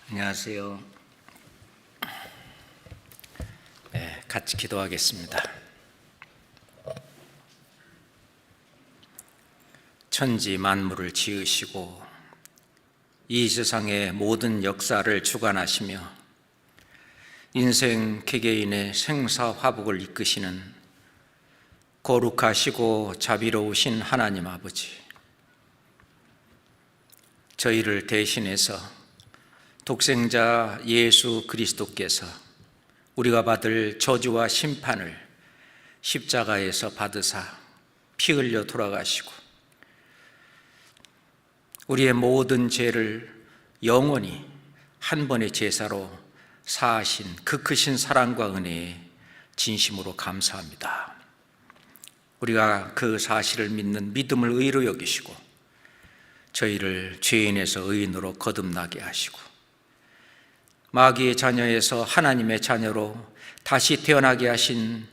안녕하세요. 같이 기도하겠습니다. 천지 만물을 지으시고 이 세상의 모든 역사를 주관하시며 인생 개개인의 생사화복을 이끄시는 거룩하시고 자비로우신 하나님 아버지, 저희를 대신해서 독생자 예수 그리스도께서 우리가 받을 저주와 심판을 십자가에서 받으사 피 흘려 돌아가시고 우리의 모든 죄를 영원히 한 번의 제사로 사하신 그 크신 사랑과 은혜에 진심으로 감사합니다. 우리가 그 사실을 믿는 믿음을 의로 여기시고 저희를 죄인에서 의인으로 거듭나게 하시고 마귀의 자녀에서 하나님의 자녀로 다시 태어나게 하신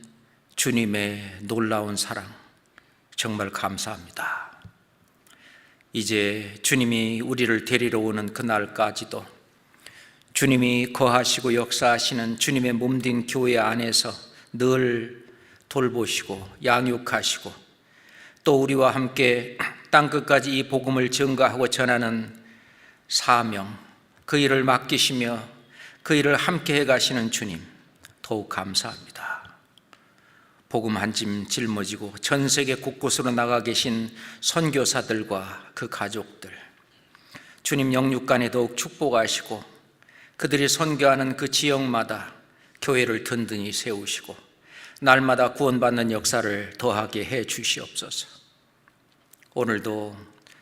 주님의 놀라운 사랑, 정말 감사합니다. 이제 주님이 우리를 데리러 오는 그날까지도 주님이 거하시고 역사하시는 주님의 몸된 교회 안에서 늘 돌보시고 양육하시고 또 우리와 함께 땅끝까지 이 복음을 증거하고 전하는 사명, 그 일을 맡기시며 그 일을 함께 해가시는 주님, 더욱 감사합니다. 복음 한 짐 짊어지고 전 세계 곳곳으로 나가 계신 선교사들과 그 가족들, 주님 영육간에 더욱 축복하시고 그들이 선교하는 그 지역마다 교회를 든든히 세우시고 날마다 구원받는 역사를 더하게 해 주시옵소서. 오늘도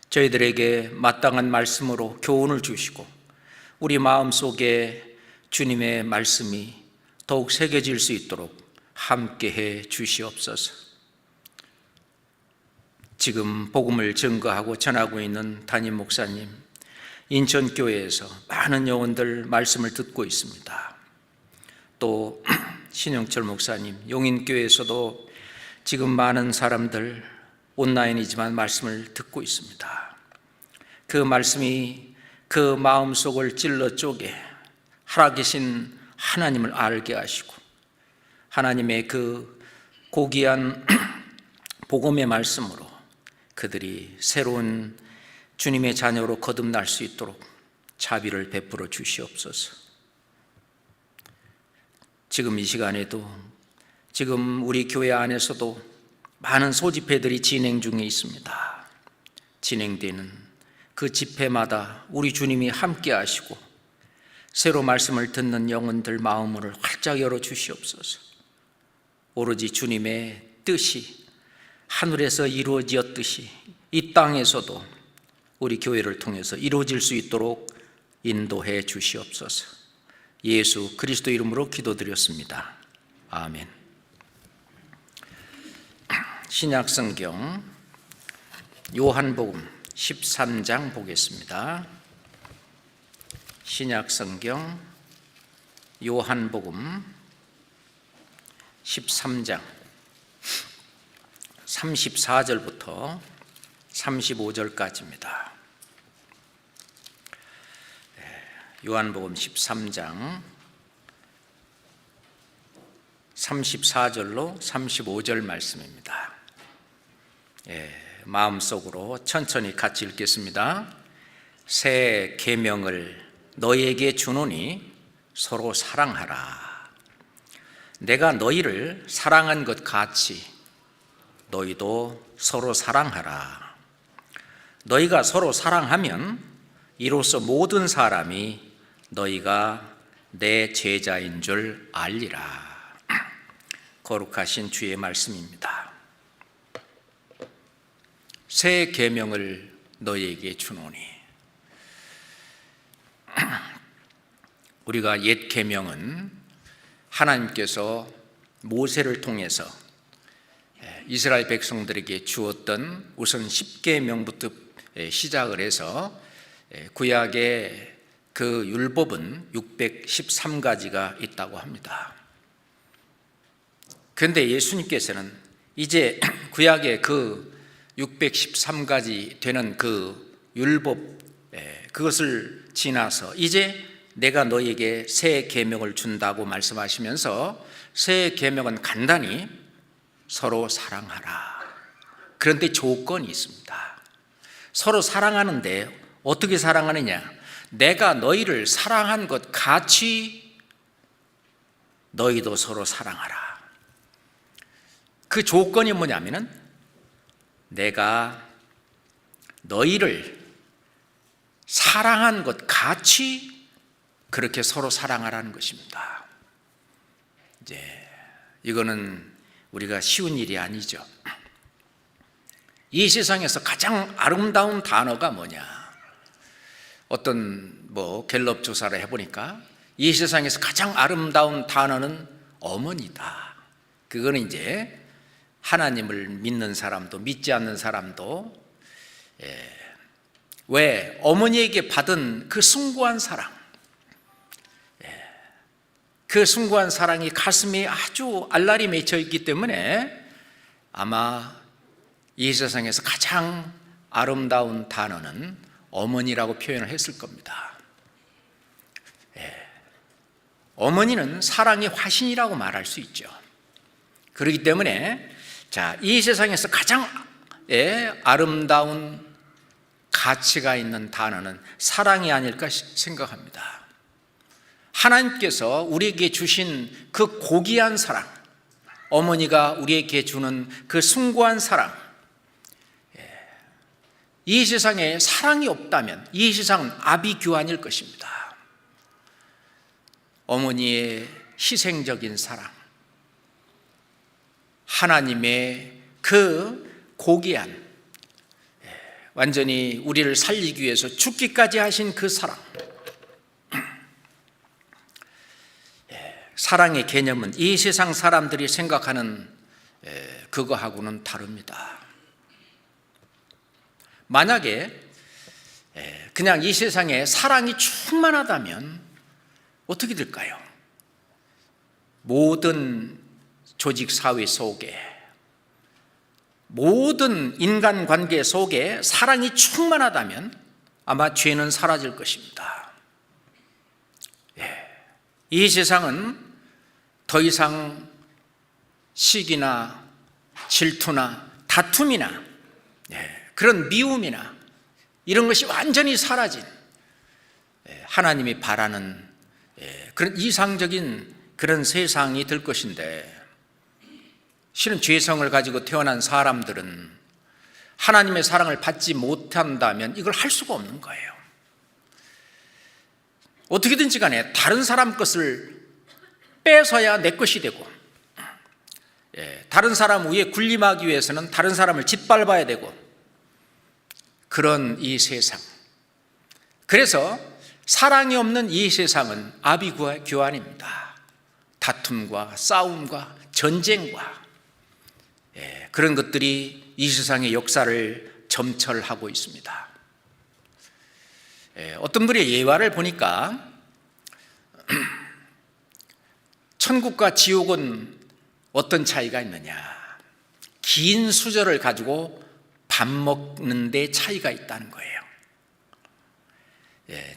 저희들에게 마땅한 말씀으로 교훈을 주시고 우리 마음속에 주님의 말씀이 더욱 새겨질 수 있도록 함께해 주시옵소서. 지금 복음을 증거하고 전하고 있는 담임 목사님, 인천교회에서 많은 영혼들 말씀을 듣고 있습니다. 또 신영철 목사님, 용인교회에서도 지금 많은 사람들 온라인이지만 말씀을 듣고 있습니다. 그 말씀이 그 마음속을 찔러 쪼개 살아계신 하나님을 알게 하시고 하나님의 그 고귀한 복음의 말씀으로 그들이 새로운 주님의 자녀로 거듭날 수 있도록 자비를 베풀어 주시옵소서. 지금 이 시간에도 지금 우리 교회 안에서도 많은 소집회들이 진행 중에 있습니다. 진행되는 그 집회마다 우리 주님이 함께 하시고 새로 말씀을 듣는 영혼들 마음을 활짝 열어 주시옵소서. 오로지 주님의 뜻이 하늘에서 이루어지었듯이 이 땅에서도 우리 교회를 통해서 이루어질 수 있도록 인도해 주시옵소서. 예수 그리스도 이름으로 기도드렸습니다. 아멘. 신약성경 요한복음 13장 보겠습니다. 신약성경 요한복음 13장 34절부터 35절까지입니다. 요한복음 13장 34절로 35절 말씀입니다. 마음속으로 천천히 같이 읽겠습니다. 새 계명을 너희에게 주노니 서로 사랑하라. 내가 너희를 사랑한 것 같이 너희도 서로 사랑하라. 너희가 서로 사랑하면 이로써 모든 사람이 너희가 내 제자인 줄 알리라. 거룩하신 주의 말씀입니다. 새 계명을 너희에게 주노니, 우리가 옛 계명은 하나님께서 모세를 통해서 이스라엘 백성들에게 주었던 우선 10계명부터 시작을 해서 구약의 그 율법은 613가지가 있다고 합니다. 그런데 예수님께서는 이제 구약의 그 613가지 되는 그 율법, 그것을 지나서 이제 내가 너에게 새 계명을 준다고 말씀하시면서 새 계명은 간단히 서로 사랑하라. 그런데 조건이 있습니다. 서로 사랑하는데 어떻게 사랑하느냐? 내가 너희를 사랑한 것 같이 너희도 서로 사랑하라. 그 조건이 뭐냐면은 내가 너희를 사랑한 것 같이 그렇게 서로 사랑하라는 것입니다. 이제 이거는 우리가 쉬운 일이 아니죠. 이 세상에서 가장 아름다운 단어가 뭐냐? 어떤 갤럽 조사를 해보니까 이 세상에서 가장 아름다운 단어는 어머니다. 그거는 이제 하나님을 믿는 사람도 믿지 않는 사람도 왜 어머니에게 받은 그 숭고한 사랑, 그 숭고한 사랑이 가슴에 아주 알알이 맺혀 있기 때문에 아마 이 세상에서 가장 아름다운 단어는 어머니라고 표현을 했을 겁니다. 어머니는 사랑의 화신이라고 말할 수 있죠. 그렇기 때문에 이 세상에서 가장 아름다운 가치가 있는 단어는 사랑이 아닐까 생각합니다. 하나님께서 우리에게 주신 그 고귀한 사랑, 어머니가 우리에게 주는 그 숭고한 사랑, 이 세상에 사랑이 없다면 이 세상은 아비규환일 것입니다. 어머니의 희생적인 사랑, 하나님의 그 고귀한, 완전히 우리를 살리기 위해서 죽기까지 하신 그 사랑, 사랑의 개념은 이 세상 사람들이 생각하는 그거하고는 다릅니다. 만약에 그냥 이 세상에 사랑이 충만하다면 어떻게 될까요? 모든 조직 사회 속에, 모든 인간관계 속에 사랑이 충만하다면 아마 죄는 사라질 것입니다. 이 세상은 더 이상 시기나 질투나 다툼이나 그런 미움이나 이런 것이 완전히 사라진, 하나님이 바라는 그런 이상적인 그런 세상이 될 것인데, 실은 죄성을 가지고 태어난 사람들은 하나님의 사랑을 받지 못한다면 이걸 할 수가 없는 거예요. 어떻게든지 간에 다른 사람 것을 뺏어야 내 것이 되고, 다른 사람 위에 군림하기 위해서는 다른 사람을 짓밟아야 되고, 그런 이 세상, 그래서 사랑이 없는 이 세상은 아비규환입니다. 다툼과 싸움과 전쟁과 그런 것들이 이 세상의 역사를 점철하고 있습니다. 어떤 분의 예화를 보니까 천국과 지옥은 어떤 차이가 있느냐, 긴 수저를 가지고 밥 먹는 데 차이가 있다는 거예요.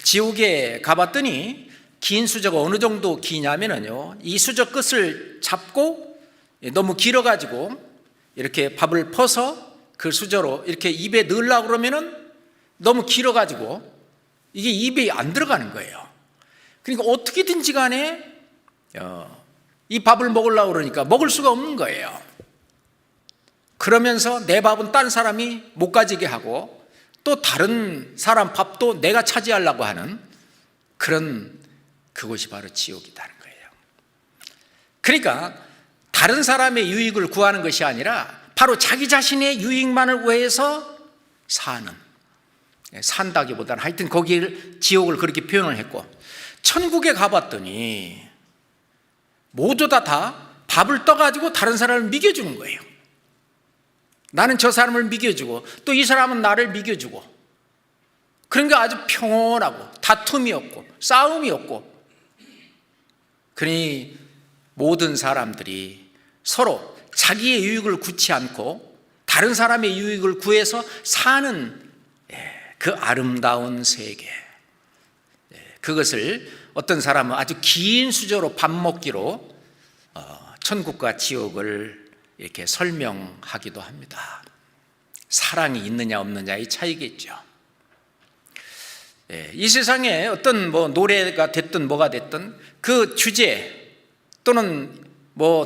지옥에 가봤더니 긴 수저가 어느 정도 기냐면요, 이 수저 끝을 잡고 너무 길어가지고 이렇게 밥을 퍼서 그 수저로 이렇게 입에 넣으려고 그러면은 너무 길어가지고 이게 입에 안 들어가는 거예요. 그러니까 어떻게든지 간에 이 밥을 먹으려고 그러니까 먹을 수가 없는 거예요. 그러면서 내 밥은 딴 사람이 못 가지게 하고 또 다른 사람 밥도 내가 차지하려고 하는 그것이 바로 지옥이라는 거예요. 그러니까 다른 사람의 유익을 구하는 것이 아니라 바로 자기 자신의 유익만을 위해서 산다기보다는 하여튼 거기를, 지옥을 그렇게 표현을 했고, 천국에 가봤더니 모두 다 밥을 떠가지고 다른 사람을 먹여주는 거예요. 나는 저 사람을 먹여주고 또 이 사람은 나를 먹여주고, 그러니까 아주 평온하고 다툼이 없고 싸움이 없고, 그러니 모든 사람들이 서로 자기의 유익을 구치 않고 다른 사람의 유익을 구해서 사는 그 아름다운 세계, 그것을 어떤 사람은 아주 긴 수저로 밥 먹기로 천국과 지옥을 이렇게 설명하기도 합니다. 사랑이 있느냐 없느냐의 차이겠죠. 이 세상에 어떤 노래가 됐든 뭐가 됐든 그 주제 또는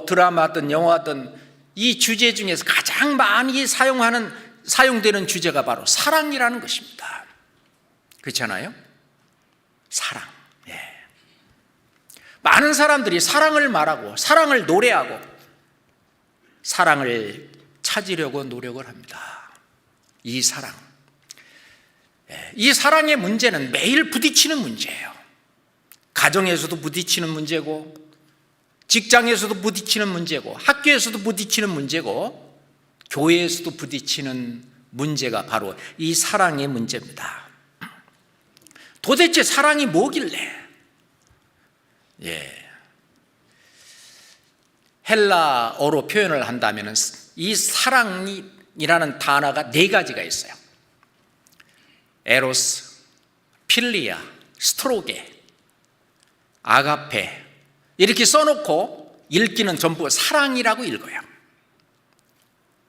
드라마든 영화든 이 주제 중에서 가장 많이 사용되는 주제가 바로 사랑이라는 것입니다. 그렇잖아요? 사랑. 많은 사람들이 사랑을 말하고 사랑을 노래하고 사랑을 찾으려고 노력을 합니다. 이 사랑. 이 사랑의 문제는 매일 부딪히는 문제예요. 가정에서도 부딪히는 문제고, 직장에서도 부딪히는 문제고, 학교에서도 부딪히는 문제고, 교회에서도 부딪히는 문제가 바로 이 사랑의 문제입니다. 도대체 사랑이 뭐길래? 헬라어로 표현을 한다면 이 사랑이라는 단어가 4가지가 있어요. 에로스, 필리아, 스트로게, 아가페 이렇게 써놓고 읽기는 전부 사랑이라고 읽어요.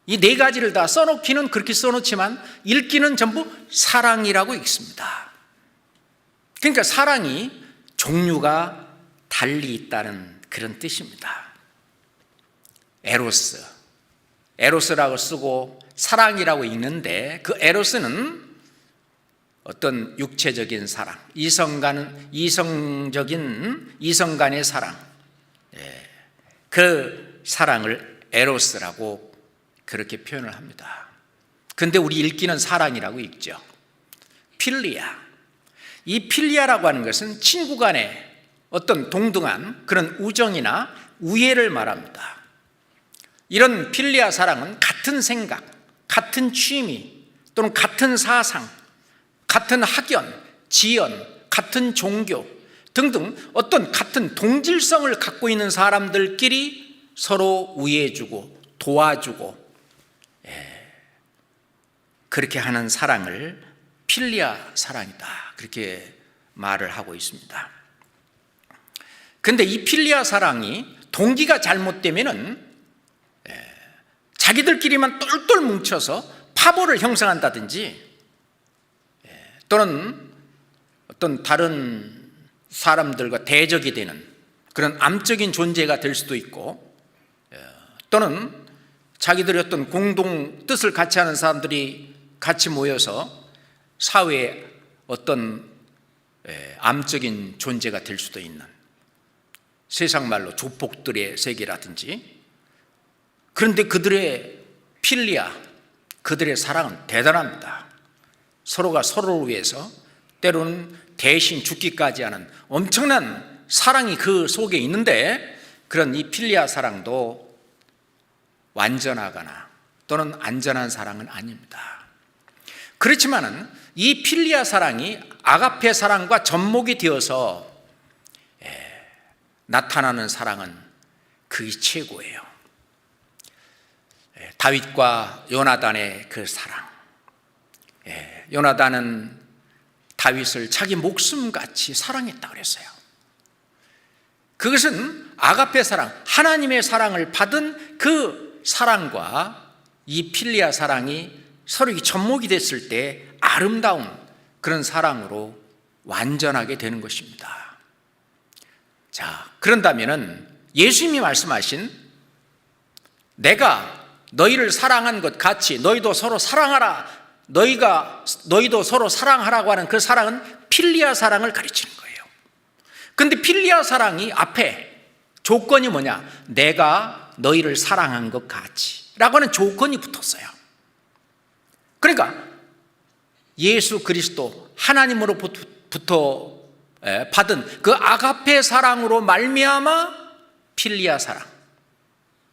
이 4가지를 다 써놓기는 그렇게 써놓지만 읽기는 전부 사랑이라고 읽습니다. 그러니까 사랑이 종류가 달리 있다는 그런 뜻입니다. 에로스라고 쓰고 사랑이라고 읽는데 그 에로스는 어떤 육체적인 사랑, 이성 간의 사랑, 그 사랑을 에로스라고 그렇게 표현을 합니다. 그런데 우리 읽기는 사랑이라고 읽죠. 필리아, 이 필리아라고 하는 것은 친구 간의 어떤 동등한 그런 우정이나 우애를 말합니다. 이런 필리아 사랑은 같은 생각, 같은 취미 또는 같은 사상, 같은 학연, 지연, 같은 종교 등등 어떤 같은 동질성을 갖고 있는 사람들끼리 서로 우애해주고 도와주고 그렇게 하는 사랑을 필리아 사랑이다 그렇게 말을 하고 있습니다. 그런데 이 필리아 사랑이 동기가 잘못되면은 자기들끼리만 똘똘 뭉쳐서 파벌을 형성한다든지 또는 어떤 다른 사람들과 대적이 되는 그런 암적인 존재가 될 수도 있고, 또는 자기들의 어떤 공동 뜻을 같이 하는 사람들이 같이 모여서 사회에 어떤 암적인 존재가 될 수도 있는, 세상 말로 조폭들의 세계라든지. 그런데 그들의 필리아, 그들의 사랑은 대단합니다. 서로가 서로를 위해서 때로는 대신 죽기까지 하는 엄청난 사랑이 그 속에 있는데, 그런 이 필리아 사랑도 완전하거나 또는 안전한 사랑은 아닙니다. 그렇지만은 이 필리아 사랑이 아가페 사랑과 접목이 되어서 나타나는 사랑은 그게 최고예요. 다윗과 요나단의 그 사랑. 요나단은 다윗을 자기 목숨같이 사랑했다고 그랬어요. 그것은 아가페 사랑, 하나님의 사랑을 받은 그 사랑과 이 필리아 사랑이 서로 접목이 됐을 때 아름다운 그런 사랑으로 완전하게 되는 것입니다. 자, 그런다면은 예수님이 말씀하신 내가 너희를 사랑한 것 같이 너희도 서로 사랑하라, 너희도 서로 사랑하라고 하는 그 사랑은 필리아 사랑을 가르치는 거예요. 그런데 필리아 사랑이 앞에 조건이 뭐냐? 내가 너희를 사랑한 것 같이 라고 하는 조건이 붙었어요. 그러니까 예수 그리스도 하나님으로부터 받은 그 아가페 사랑으로 말미암아 필리아 사랑,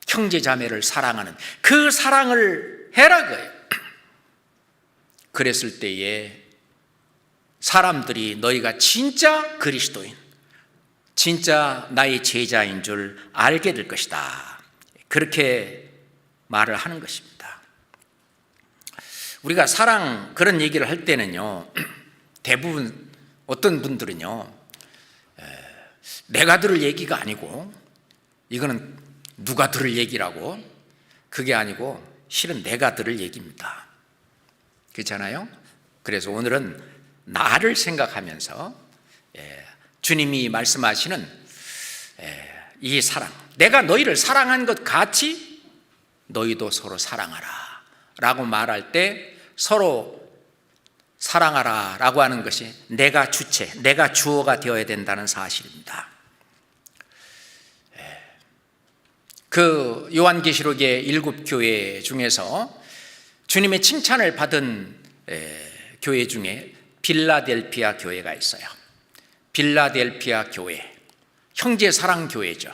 형제 자매를 사랑하는 그 사랑을 해라 그예요. 그랬을 때에 사람들이 너희가 진짜 그리스도인, 진짜 나의 제자인 줄 알게 될 것이다, 그렇게 말을 하는 것입니다. 우리가 사랑 그런 얘기를 할 때는요, 대부분 어떤 분들은요, 내가 들을 얘기가 아니고 이거는 누가 들을 얘기라고, 그게 아니고 실은 내가 들을 얘기입니다. 그렇잖아요? 그래서 오늘은 나를 생각하면서 주님이 말씀하시는 이 사랑, 내가 너희를 사랑한 것 같이 너희도 서로 사랑하라 라고 말할 때 서로 사랑하라 라고 하는 것이 내가 주체, 내가 주어가 되어야 된다는 사실입니다. 그 요한계시록의 7교회 중에서 주님의 칭찬을 받은 교회 중에 빌라델피아 교회가 있어요. 빌라델피아 교회, 형제 사랑 교회죠.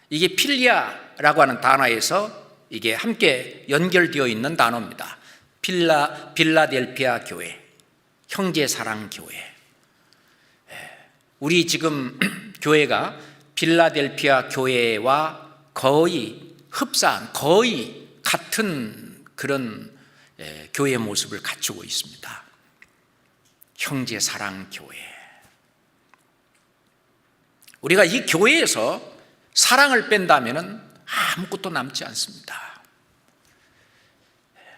이게 필리아라고 하는 단어에서 이게 함께 연결되어 있는 단어입니다. 빌라델피아 교회, 형제 사랑 교회. 우리 지금 교회가 빌라델피아 교회와 거의 흡사한, 거의 같은 그런 교회 모습을 갖추고 있습니다. 형제 사랑 교회. 우리가 이 교회에서 사랑을 뺀다면 아무것도 남지 않습니다.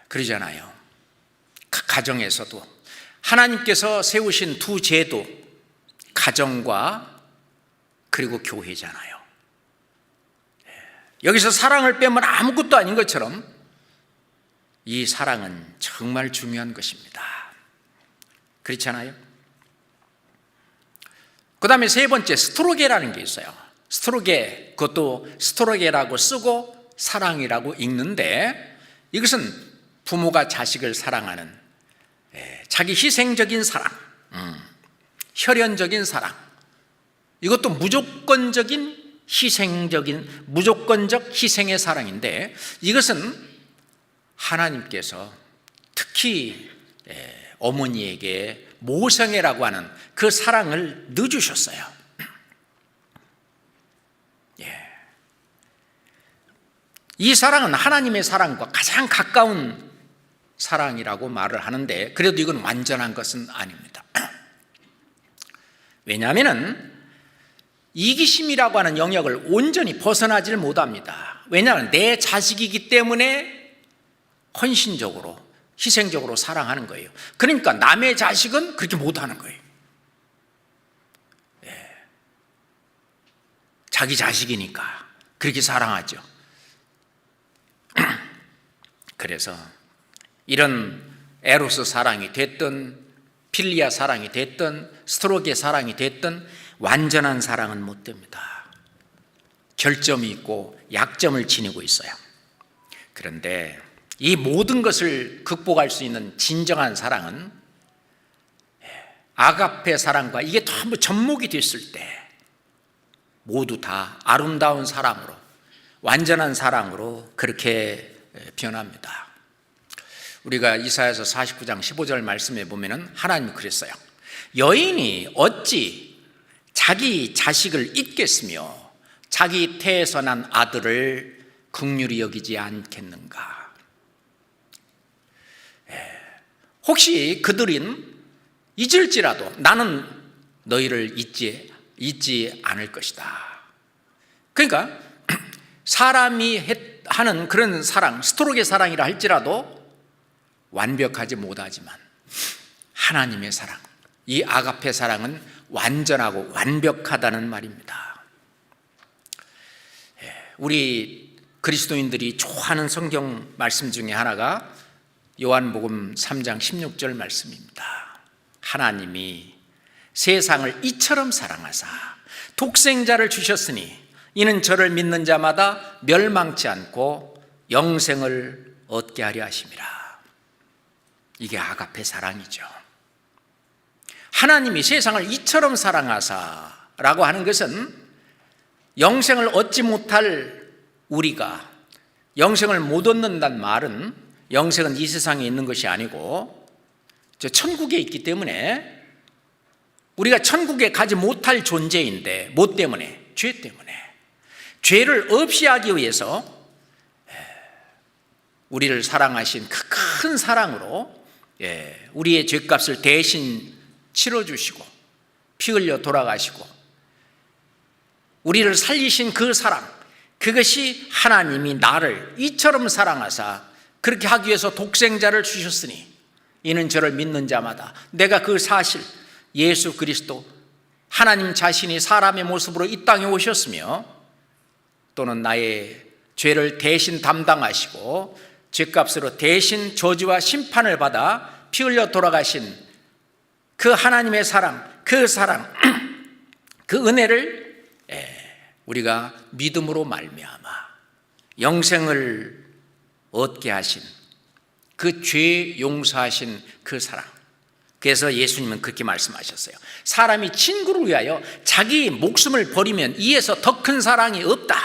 그러잖아요. 가정에서도 하나님께서 세우신 두 제도, 가정과 그리고 교회잖아요. 여기서 사랑을 빼면 아무것도 아닌 것처럼 이 사랑은 정말 중요한 것입니다. 그렇잖아요. 그 다음에 세 번째, 스트로게라는 게 있어요. 스트로게, 그것도 스트로게라고 쓰고 사랑이라고 읽는데, 이것은 부모가 자식을 사랑하는 자기 희생적인 사랑, 혈연적인 사랑, 이것도 무조건적 희생의 사랑인데, 이것은 하나님께서 특히 어머니에게 모성애라고 하는 그 사랑을 넣어주셨어요. 이 사랑은 하나님의 사랑과 가장 가까운 사랑이라고 말을 하는데, 그래도 이건 완전한 것은 아닙니다. 왜냐하면 이기심이라고 하는 영역을 온전히 벗어나질 못합니다. 왜냐하면 내 자식이기 때문에 헌신적으로, 희생적으로 사랑하는 거예요. 그러니까 남의 자식은 그렇게 못하는 거예요. 자기 자식이니까 그렇게 사랑하죠. 그래서 이런 에로스 사랑이 됐든 필리아 사랑이 됐든 스트로게 사랑이 됐든 완전한 사랑은 못 됩니다. 결점이 있고 약점을 지니고 있어요. 그런데 이 모든 것을 극복할 수 있는 진정한 사랑은 아가페 사랑과 이게 전부 접목이 됐을 때 모두 다 아름다운 사랑으로, 완전한 사랑으로 그렇게 변합니다. 우리가 이사야서 49장 15절 말씀에 보면은 하나님이 그랬어요. 여인이 어찌 자기 자식을 잊겠으며 자기 태에서 난 아들을 긍휼히 여기지 않겠는가. 혹시 그들은 잊을지라도 나는 너희를 잊지 않을 것이다. 그러니까 사람이 하는 그런 사랑, 스트로게 사랑이라 할지라도 완벽하지 못하지만 하나님의 사랑, 이 아가페 사랑은 완전하고 완벽하다는 말입니다. 우리 그리스도인들이 좋아하는 성경 말씀 중에 하나가 요한복음 3장 16절 말씀입니다. 하나님이 세상을 이처럼 사랑하사 독생자를 주셨으니 이는 저를 믿는 자마다 멸망치 않고 영생을 얻게 하려 하심이라. 이게 아가페 사랑이죠. 하나님이 세상을 이처럼 사랑하사라고 하는 것은 영생을 얻지 못할 우리가, 영생을 못 얻는다는 말은 영생은 이 세상에 있는 것이 아니고 저 천국에 있기 때문에 우리가 천국에 가지 못할 존재인데, 뭐 때문에? 죄 때문에. 죄를 없이 하기 위해서 우리를 사랑하신 그 큰 사랑으로 우리의 죄값을 대신 치러주시고 피 흘려 돌아가시고 우리를 살리신 그 사랑, 그것이 하나님이 나를 이처럼 사랑하사 그렇게 하기 위해서 독생자를 주셨으니 이는 저를 믿는 자마다, 내가 그 사실, 예수 그리스도 하나님 자신이 사람의 모습으로 이 땅에 오셨으며 또는 나의 죄를 대신 담당하시고 죄값으로 대신 저주와 심판을 받아 피 흘려 돌아가신 그 하나님의 사랑, 그 그 은혜를 우리가 믿음으로 말미암아 영생을 얻게 하신 그 죄 용서하신 그 사랑. 그래서 예수님은 그렇게 말씀하셨어요. 사람이 친구를 위하여 자기 목숨을 버리면 이에서 더 큰 사랑이 없다.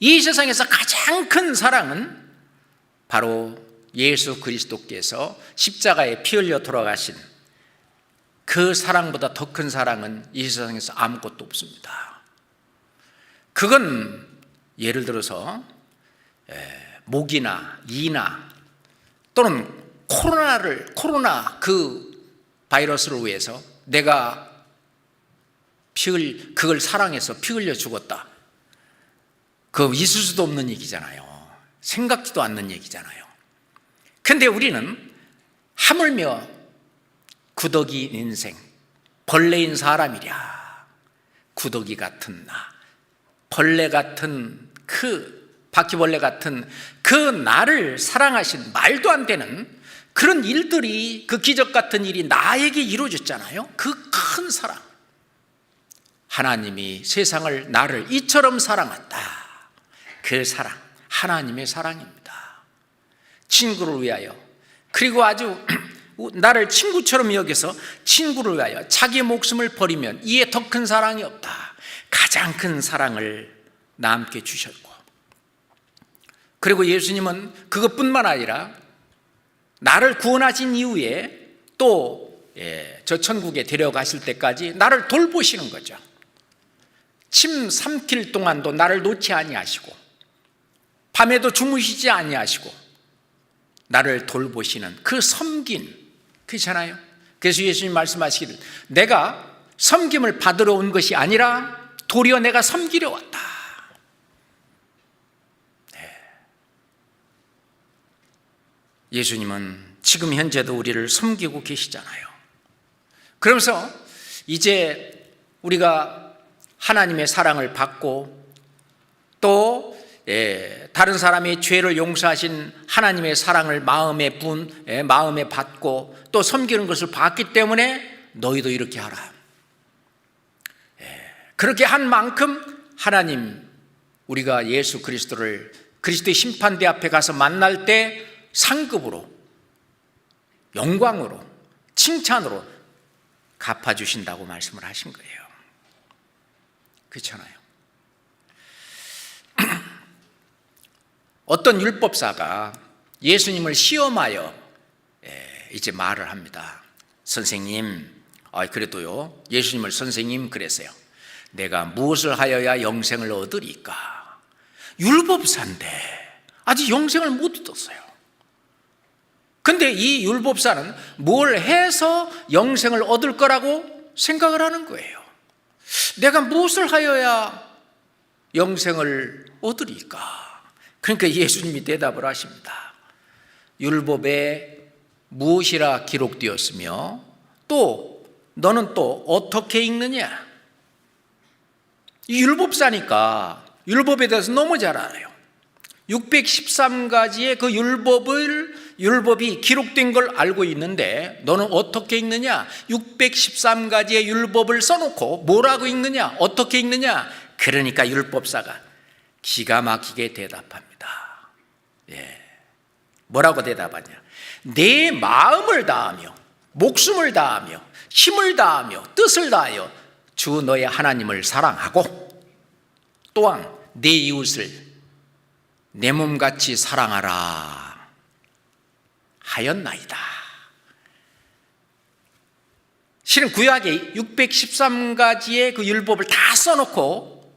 이 세상에서 가장 큰 사랑은 바로 예수 그리스도께서 십자가에 피 흘려 돌아가신 그 사랑보다 더 큰 사랑은 이 세상에서 아무것도 없습니다. 그건 예를 들어서 목이나 이나 또는 코로나 그 바이러스를 위해서 내가 그걸 사랑해서 피 흘려 죽었다. 그거 있을 수도 없는 얘기잖아요. 생각지도 않는 얘기잖아요. 근데 우리는 하물며 구더기 인생, 벌레인 사람이랴. 구더기 같은 나, 벌레 같은 바퀴벌레 같은 그 나를 사랑하신 말도 안 되는 그런 일들이, 그 기적 같은 일이 나에게 이루어졌잖아요. 그 큰 사랑. 하나님이 세상을, 나를 이처럼 사랑한다. 그 사랑, 하나님의 사랑입니다. 친구를 위하여, 그리고 아주 나를 친구처럼 여겨서 친구를 위하여 자기 목숨을 버리면 이에 더 큰 사랑이 없다. 가장 큰 사랑을 남께 주셨고, 그리고 예수님은 그것뿐만 아니라 나를 구원하신 이후에 또 저 천국에 데려가실 때까지 나를 돌보시는 거죠. 침 삼킬 동안도 나를 놓지 아니하시고 밤에도 주무시지 아니하시고 나를 돌보시는 그 섬긴, 그렇잖아요. 그래서 예수님 말씀하시기를 내가 섬김을 받으러 온 것이 아니라 도리어 내가 섬기려 왔다. 예수님은 지금 현재도 우리를 섬기고 계시잖아요. 그러면서 이제 우리가 하나님의 사랑을 받고 또 다른 사람의 죄를 용서하신 하나님의 사랑을 마음에 받고 또 섬기는 것을 봤기 때문에 너희도 이렇게 하라. 그렇게 한 만큼 하나님, 우리가 예수 그리스도를 그리스도의 심판대 앞에 가서 만날 때 상급으로, 영광으로, 칭찬으로 갚아주신다고 말씀을 하신 거예요. 그렇잖아요. 어떤 율법사가 예수님을 시험하여 이제 말을 합니다. 선생님, 그래도요, 예수님을 선생님 그랬어요. 내가 무엇을 하여야 영생을 얻으리까? 율법사인데 아직 영생을 못 얻었어요. 근데 이 율법사는 뭘 해서 영생을 얻을 거라고 생각을 하는 거예요. 내가 무엇을 하여야 영생을 얻으리까? 그러니까 예수님이 대답을 하십니다. 율법에 무엇이라 기록되었으며 또 너는 또 어떻게 읽느냐? 이 율법사니까 율법에 대해서 너무 잘 알아요. 613가지의 그 율법이 기록된 걸 알고 있는데 너는 어떻게 읽느냐? 613가지의 율법을 써놓고 뭐라고 읽느냐? 어떻게 읽느냐? 그러니까 율법사가 기가 막히게 대답합니다. 뭐라고 대답하냐? 내 마음을 다하며 목숨을 다하며 힘을 다하며 뜻을 다하여 주 너의 하나님을 사랑하고 또한 내 이웃을 내 몸같이 사랑하라 하였나이다. 실은 구약에 613가지의 그 율법을 다 써놓고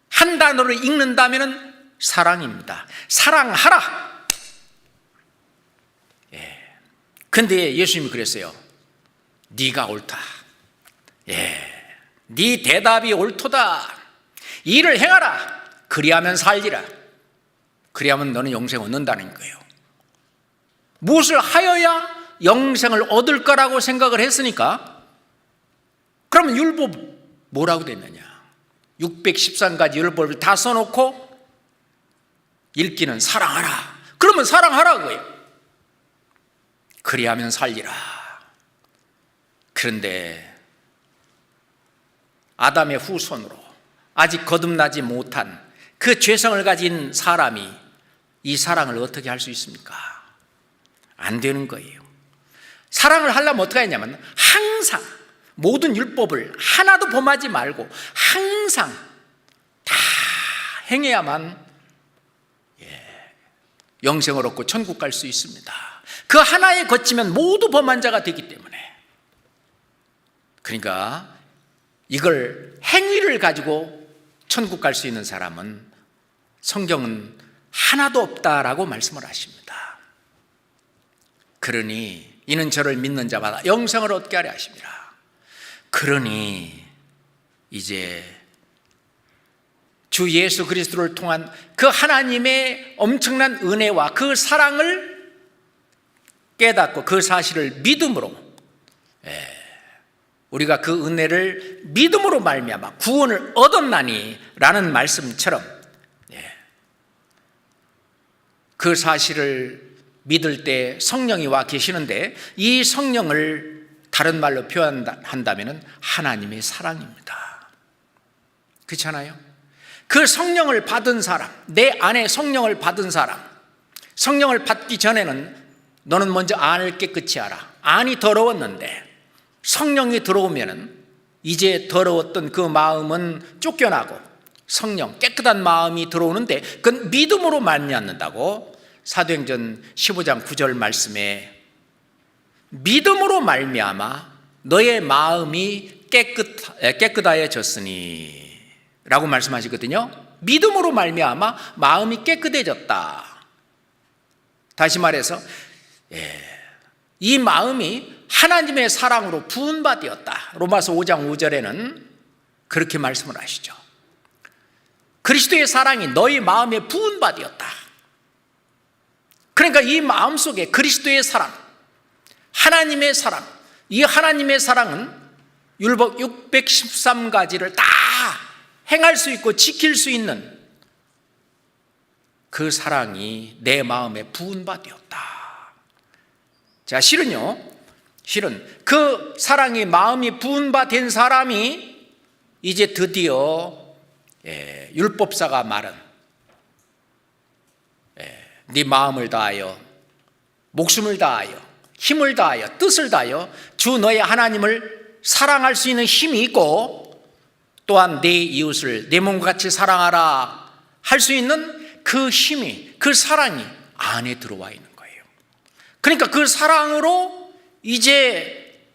한 단어로 읽는다면 사랑입니다. 사랑하라. 근데 예수님이 그랬어요. 네가 옳다. 네 대답이 옳도다. 이를 행하라. 그리하면 살리라. 그리하면 너는 영생 얻는다는 거예요. 무엇을 하여야 영생을 얻을 거라고 생각을 했으니까, 그러면 율법 뭐라고 됐느냐? 613가지 율법을 다 써놓고 읽기는 사랑하라. 그러면 사랑하라고요. 그리하면 살리라. 그런데 아담의 후손으로 아직 거듭나지 못한 그 죄성을 가진 사람이 이 사랑을 어떻게 할 수 있습니까? 안 되는 거예요. 사랑을 하려면 어떻게 하냐면 항상 모든 율법을 하나도 범하지 말고 항상 다 행해야만 영생을 얻고 천국 갈 수 있습니다. 그 하나에 거치면 모두 범한 자가 되기 때문에. 그러니까 이걸 행위를 가지고 천국 갈 수 있는 사람은 성경은 하나도 없다라고 말씀을 하십니다. 그러니 이는 저를 믿는 자마다 영생을 얻게 하려 하십니다. 그러니 이제 주 예수 그리스도를 통한 그 하나님의 엄청난 은혜와 그 사랑을 깨닫고 그 사실을 믿음으로, 우리가 그 은혜를 믿음으로 말미암아 구원을 얻었나니 라는 말씀처럼 그 사실을 믿을 때 성령이 와 계시는데, 이 성령을 다른 말로 표현한다면 하나님의 사랑입니다. 그렇잖아요? 그 성령을 받은 사람, 내 안에 성령을 받은 사람, 성령을 받기 전에는 너는 먼저 안을 깨끗이 하라. 안이 더러웠는데 성령이 들어오면은 이제 더러웠던 그 마음은 쫓겨나고 성령, 깨끗한 마음이 들어오는데 그건 믿음으로 말미암는다고 사도행전 15장 9절 말씀에 믿음으로 말미암아 너의 마음이 깨끗하여졌으니 라고 말씀하시거든요. 믿음으로 말미암아 마음이 깨끗해졌다. 다시 말해서 이 마음이 하나님의 사랑으로 부은 바 되었다. 로마서 5장 5절에는 그렇게 말씀을 하시죠. 그리스도의 사랑이 너희 마음에 부은 바 되었다. 그러니까 이 마음 속에 그리스도의 사랑, 하나님의 사랑, 이 하나님의 사랑은 율법 613가지를 다 행할 수 있고 지킬 수 있는 그 사랑이 내 마음에 부은 바 되었다. 자, 실은 그 사랑이 마음이 부은 바 된 사람이 이제 드디어 율법사가 말은 네 마음을 다하여 목숨을 다하여 힘을 다하여 뜻을 다하여 주 너의 하나님을 사랑할 수 있는 힘이 있고, 또한 내 이웃을 내 몸과 같이 사랑하라 할 수 있는 그 힘이, 그 사랑이 안에 들어와 있는 거예요. 그러니까 그 사랑으로 이제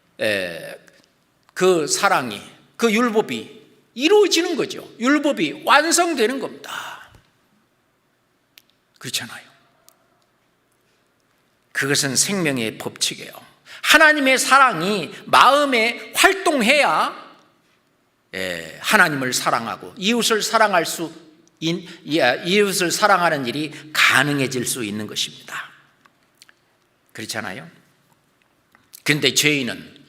그 사랑이, 그 율법이 이루어지는 거죠. 율법이 완성되는 겁니다. 그렇잖아요. 그것은 생명의 법칙이에요. 하나님의 사랑이 마음에 활동해야 하나님을 사랑하고 이웃을 사랑하는 일이 가능해질 수 있는 것입니다. 그렇잖아요. 그런데 죄인은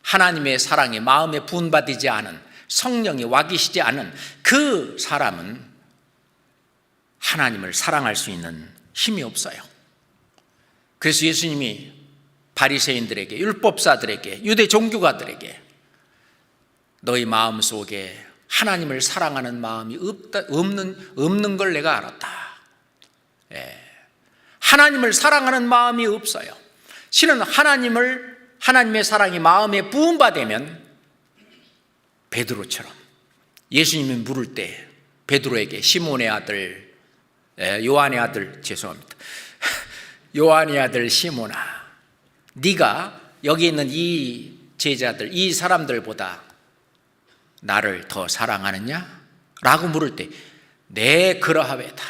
하나님의 사랑이 마음에 부은받지 않은, 성령이 와 계시지 않은 그 사람은 하나님을 사랑할 수 있는 힘이 없어요. 그래서 예수님이 바리새인들에게, 율법사들에게, 유대 종교가들에게 너희 마음 속에 하나님을 사랑하는 마음이 없는 걸 내가 알았다. 하나님을 사랑하는 마음이 없어요. 실은 하나님의 사랑이 마음에 부은 바 되면 베드로처럼 예수님이 물을 때 베드로에게 시몬의 아들, 요한의 아들, 요한의 아들 시몬아, 네가 여기 있는 이 제자들, 이 사람들보다 나를 더 사랑하느냐? 라고 물을 때 네, 그러하외다.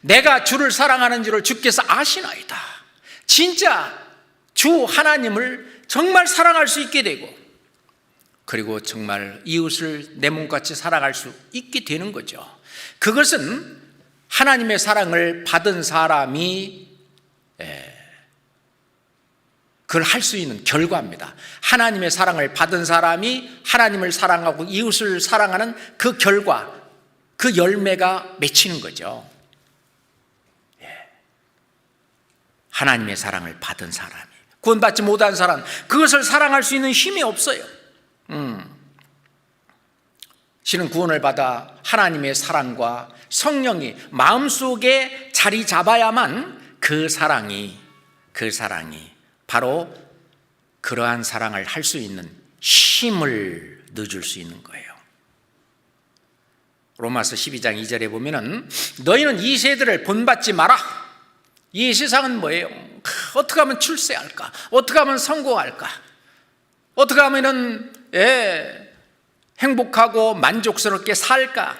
내가 주를 사랑하는 줄을 주께서 아시나이다. 진짜 주 하나님을 정말 사랑할 수 있게 되고 그리고 정말 이웃을 내 몸같이 살아갈 수 있게 되는 거죠. 그것은 하나님의 사랑을 받은 사람이 그걸 할 수 있는 결과입니다. 하나님의 사랑을 받은 사람이 하나님을 사랑하고 이웃을 사랑하는 그 결과, 그 열매가 맺히는 거죠. 하나님의 사랑을 받은 사람이, 구원받지 못한 사람, 그것을 사랑할 수 있는 힘이 없어요. 실은 구원을 받아 하나님의 사랑과 성령이 마음속에 자리 잡아야만 그 사랑이 바로 그러한 사랑을 할 수 있는 힘을 넣어줄 수 있는 거예요. 로마서 12장 2절에 보면은 너희는 이 세대를 본받지 마라. 이 세상은 뭐예요? 어떻게 하면 출세할까? 어떻게 하면 성공할까? 어떻게 하면은 행복하고 만족스럽게 살까?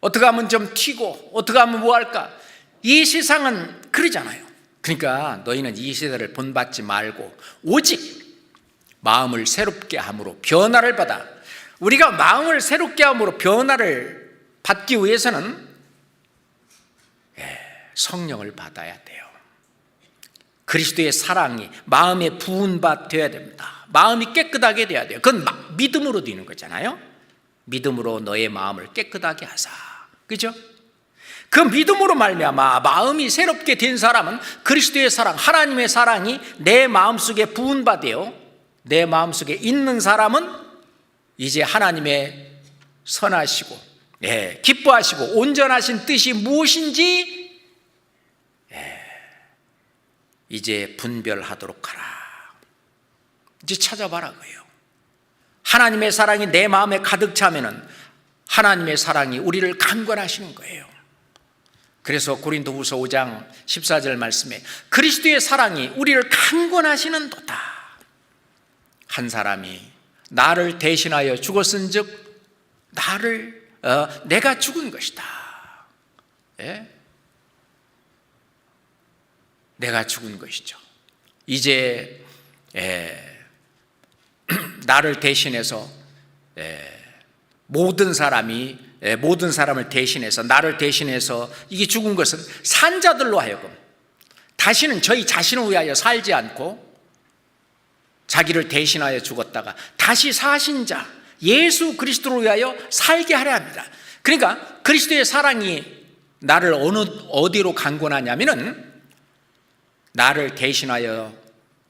어떻게 하면 좀 튀고, 어떻게 하면 뭐 할까? 이 세상은 그러잖아요. 그러니까 너희는 이 세대를 본받지 말고 오직 마음을 새롭게 함으로 변화를 받아. 우리가 마음을 새롭게 함으로 변화를 받기 위해서는 성령을 받아야 돼요. 그리스도의 사랑이 마음에 부은 바 되어야 됩니다. 마음이 깨끗하게 돼야 돼요. 그건 믿음으로 되는 거잖아요. 믿음으로 너의 마음을 깨끗하게 하사. 그죠? 그 믿음으로 말미암아 마음이 새롭게 된 사람은 그리스도의 사랑, 하나님의 사랑이 내 마음속에 부은 바 되어 내 마음속에 있는 사람은 이제 하나님의 선하시고 기뻐하시고 온전하신 뜻이 무엇인지 이제 분별하도록 하라. 이제 찾아봐라 그래요. 하나님의 사랑이 내 마음에 가득 차면은 하나님의 사랑이 우리를 강권하시는 거예요. 그래서 고린도후서 5장 14절 말씀에 그리스도의 사랑이 우리를 강권하시는도다. 한 사람이 나를 대신하여 죽었은즉 내가 죽은 것이다. 내가 죽은 것이죠. 이제 나를 대신해서 모든 사람을 대신해서 나를 대신해서 이게 죽은 것은 산자들로 하여금 다시는 저희 자신을 위하여 살지 않고 자기를 대신하여 죽었다가 다시 사신 자 예수 그리스도를 위하여 살게 하려 합니다. 그러니까 그리스도의 사랑이 나를 어디로 강권하냐면은 나를 대신하여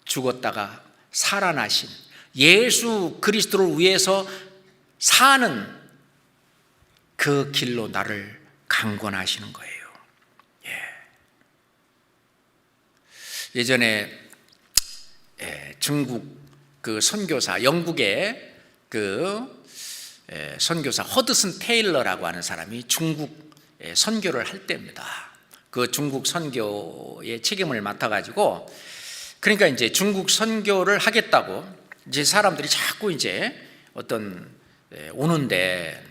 죽었다가 살아나신 예수 그리스도를 위해서 사는 그 길로 나를 강권하시는 거예요. 예전에 중국 그 선교사, 영국의 그 선교사 허드슨 테일러라고 하는 사람이 중국 선교를 할 때입니다. 그 중국 선교의 책임을 맡아가지고 그러니까 이제 중국 선교를 하겠다고 이제 사람들이 자꾸 이제 오는데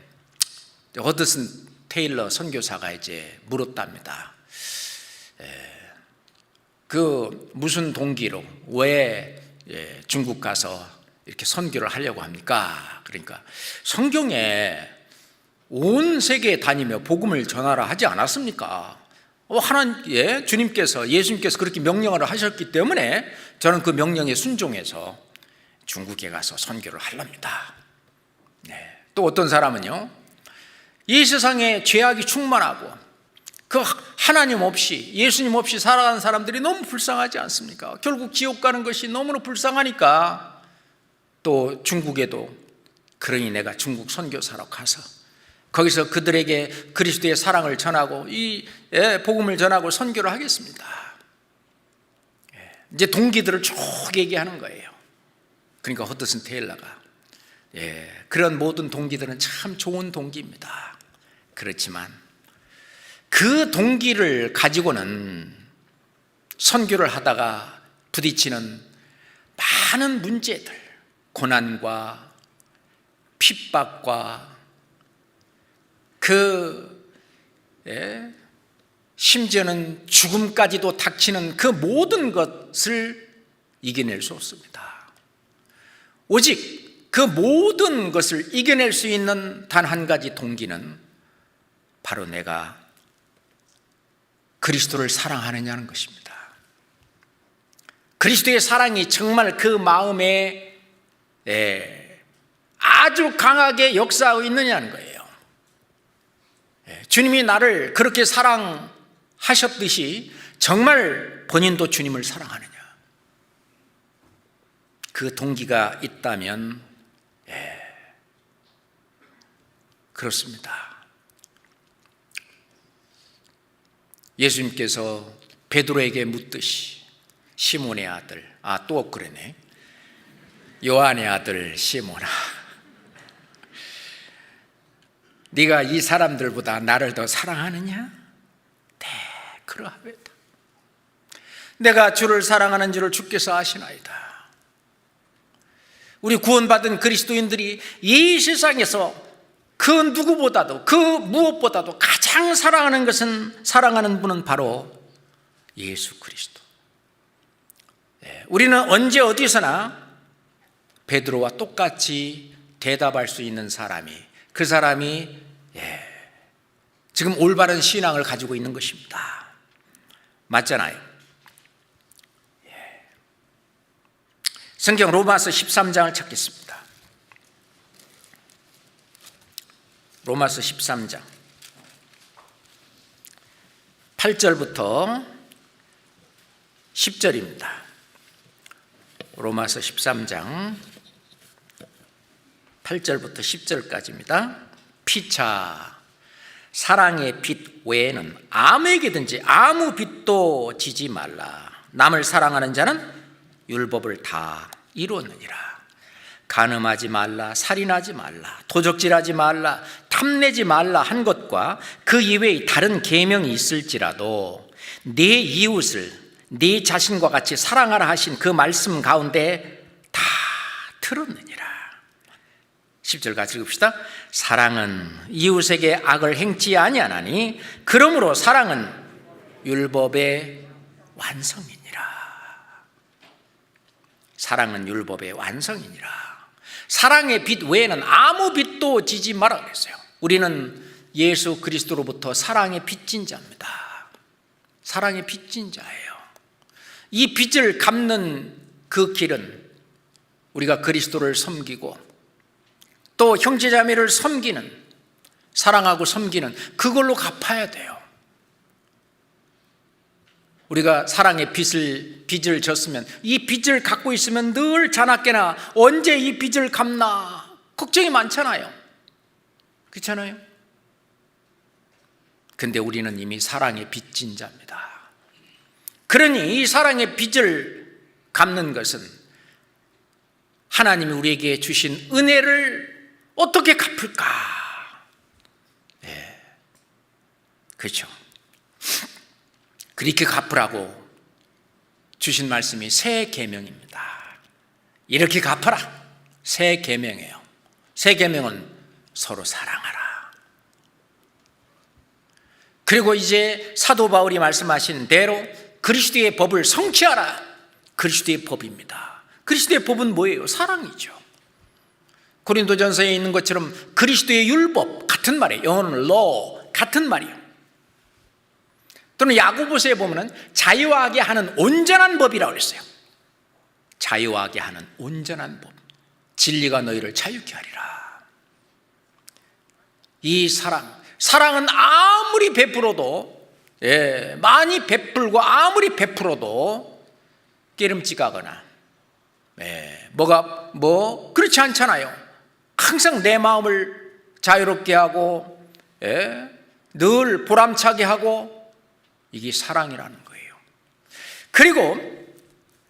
허드슨 테일러 선교사가 이제 물었답니다. 그 무슨 동기로 왜 중국 가서 이렇게 선교를 하려고 합니까? 그러니까 성경에 온 세계에 다니며 복음을 전하라 하지 않았습니까? 주님께서 예수님께서 그렇게 명령을 하셨기 때문에 저는 그 명령에 순종해서 중국에 가서 선교를 하렵니다. 또 어떤 사람은요, 이 세상에 죄악이 충만하고 그 하나님 없이 예수님 없이 살아가는 사람들이 너무 불쌍하지 않습니까? 결국 지옥 가는 것이 너무나 불쌍하니까 또 중국에도 그러니 내가 중국 선교사로 가서 거기서 그들에게 그리스도의 사랑을 전하고 이 복음을 전하고 선교를 하겠습니다. 이제 동기들을 쭉 얘기하는 거예요. 그러니까 허드슨 테일러가 그런 모든 동기들은 참 좋은 동기입니다. 그렇지만 그 동기를 가지고는 선교를 하다가 부딪히는 많은 문제들, 고난과 핍박과 심지어는 죽음까지도 닥치는 그 모든 것을 이겨낼 수 없습니다. 오직 그 모든 것을 이겨낼 수 있는 단 한 가지 동기는 바로 내가 그리스도를 사랑하느냐는 것입니다. 그리스도의 사랑이 정말 그 마음에 아주 강하게 역사하고 있느냐는 거예요. 주님이 나를 그렇게 사랑하셨듯이 정말 본인도 주님을 사랑하느냐, 그 동기가 있다면 그렇습니다. 예수님께서 베드로에게 묻듯이 시몬의 아들, 또 그러네, 요한의 아들 시몬아, 네가 이 사람들보다 나를 더 사랑하느냐? 네, 그러하겠다. 내가 주를 사랑하는 줄을 주께서 아시나이다. 우리 구원받은 그리스도인들이 이 세상에서 그 누구보다도, 그 무엇보다도 가장 사랑하는 분은 바로 예수 그리스도. 우리는 언제 어디서나 베드로와 똑같이 대답할 수 있는 사람이, 그 사람이 지금 올바른 신앙을 가지고 있는 것입니다. 맞잖아요. 성경 로마서 13장을 찾겠습니다. 로마서 13장 8절부터 10절입니다. 로마서 13장 8절부터 10절까지입니다. 피차 사랑의 빚 외에는 아무에게든지 아무 빚도 지지 말라. 남을 사랑하는 자는 율법을 다 이루었느니라. 간음하지 말라, 살인하지 말라, 도적질하지 말라, 탐내지 말라 한 것과 그 이외의 다른 계명이 있을지라도 네 이웃을 네 자신과 같이 사랑하라 하신 그 말씀 가운데 다 들었느니라. 10절 같이 읽읍시다. 사랑은 이웃에게 악을 행치 아니하나니 그러므로 사랑은 율법의 완성이니라. 사랑은 율법의 완성이니라. 사랑의 빚 외에는 아무 빚도 지지 마라 그랬어요. 우리는 예수 그리스도로부터 사랑의 빚진 자입니다. 사랑의 빚진 자예요. 이 빚을 갚는 그 길은 우리가 그리스도를 섬기고 또 형제자매를 섬기는, 사랑하고 섬기는 그걸로 갚아야 돼요. 우리가 사랑의 빚을 졌으면 이 빚을 갖고 있으면 늘 자나깨나 언제 이 빚을 갚나 걱정이 많잖아요. 그렇잖아요. 근데 우리는 이미 사랑의 빚진 자입니다. 그러니 이 사랑의 빚을 갚는 것은 하나님이 우리에게 주신 은혜를 어떻게 갚을까? 그렇죠. 그렇게 갚으라고 주신 말씀이 새 계명입니다. 이렇게 갚아라. 새 계명이에요. 새 계명은 서로 사랑하라. 그리고 이제 사도 바울이 말씀하신 대로 그리스도의 법을 성취하라. 그리스도의 법입니다. 그리스도의 법은 뭐예요? 사랑이죠. 고린도전서에 있는 것처럼 그리스도의 율법 같은 말이에요. 영어는 law 같은 말이에요. 또는 야고보서에 보면은 자유하게 하는 온전한 법이라고 그랬어요. 자유하게 하는 온전한 법. 진리가 너희를 자유케 하리라. 이 사랑은 아무리 베풀어도, 많이 베풀고 아무리 베풀어도 깨름직하거나, 그렇지 않잖아요. 항상 내 마음을 자유롭게 하고, 늘 보람차게 하고, 이게 사랑이라는 거예요. 그리고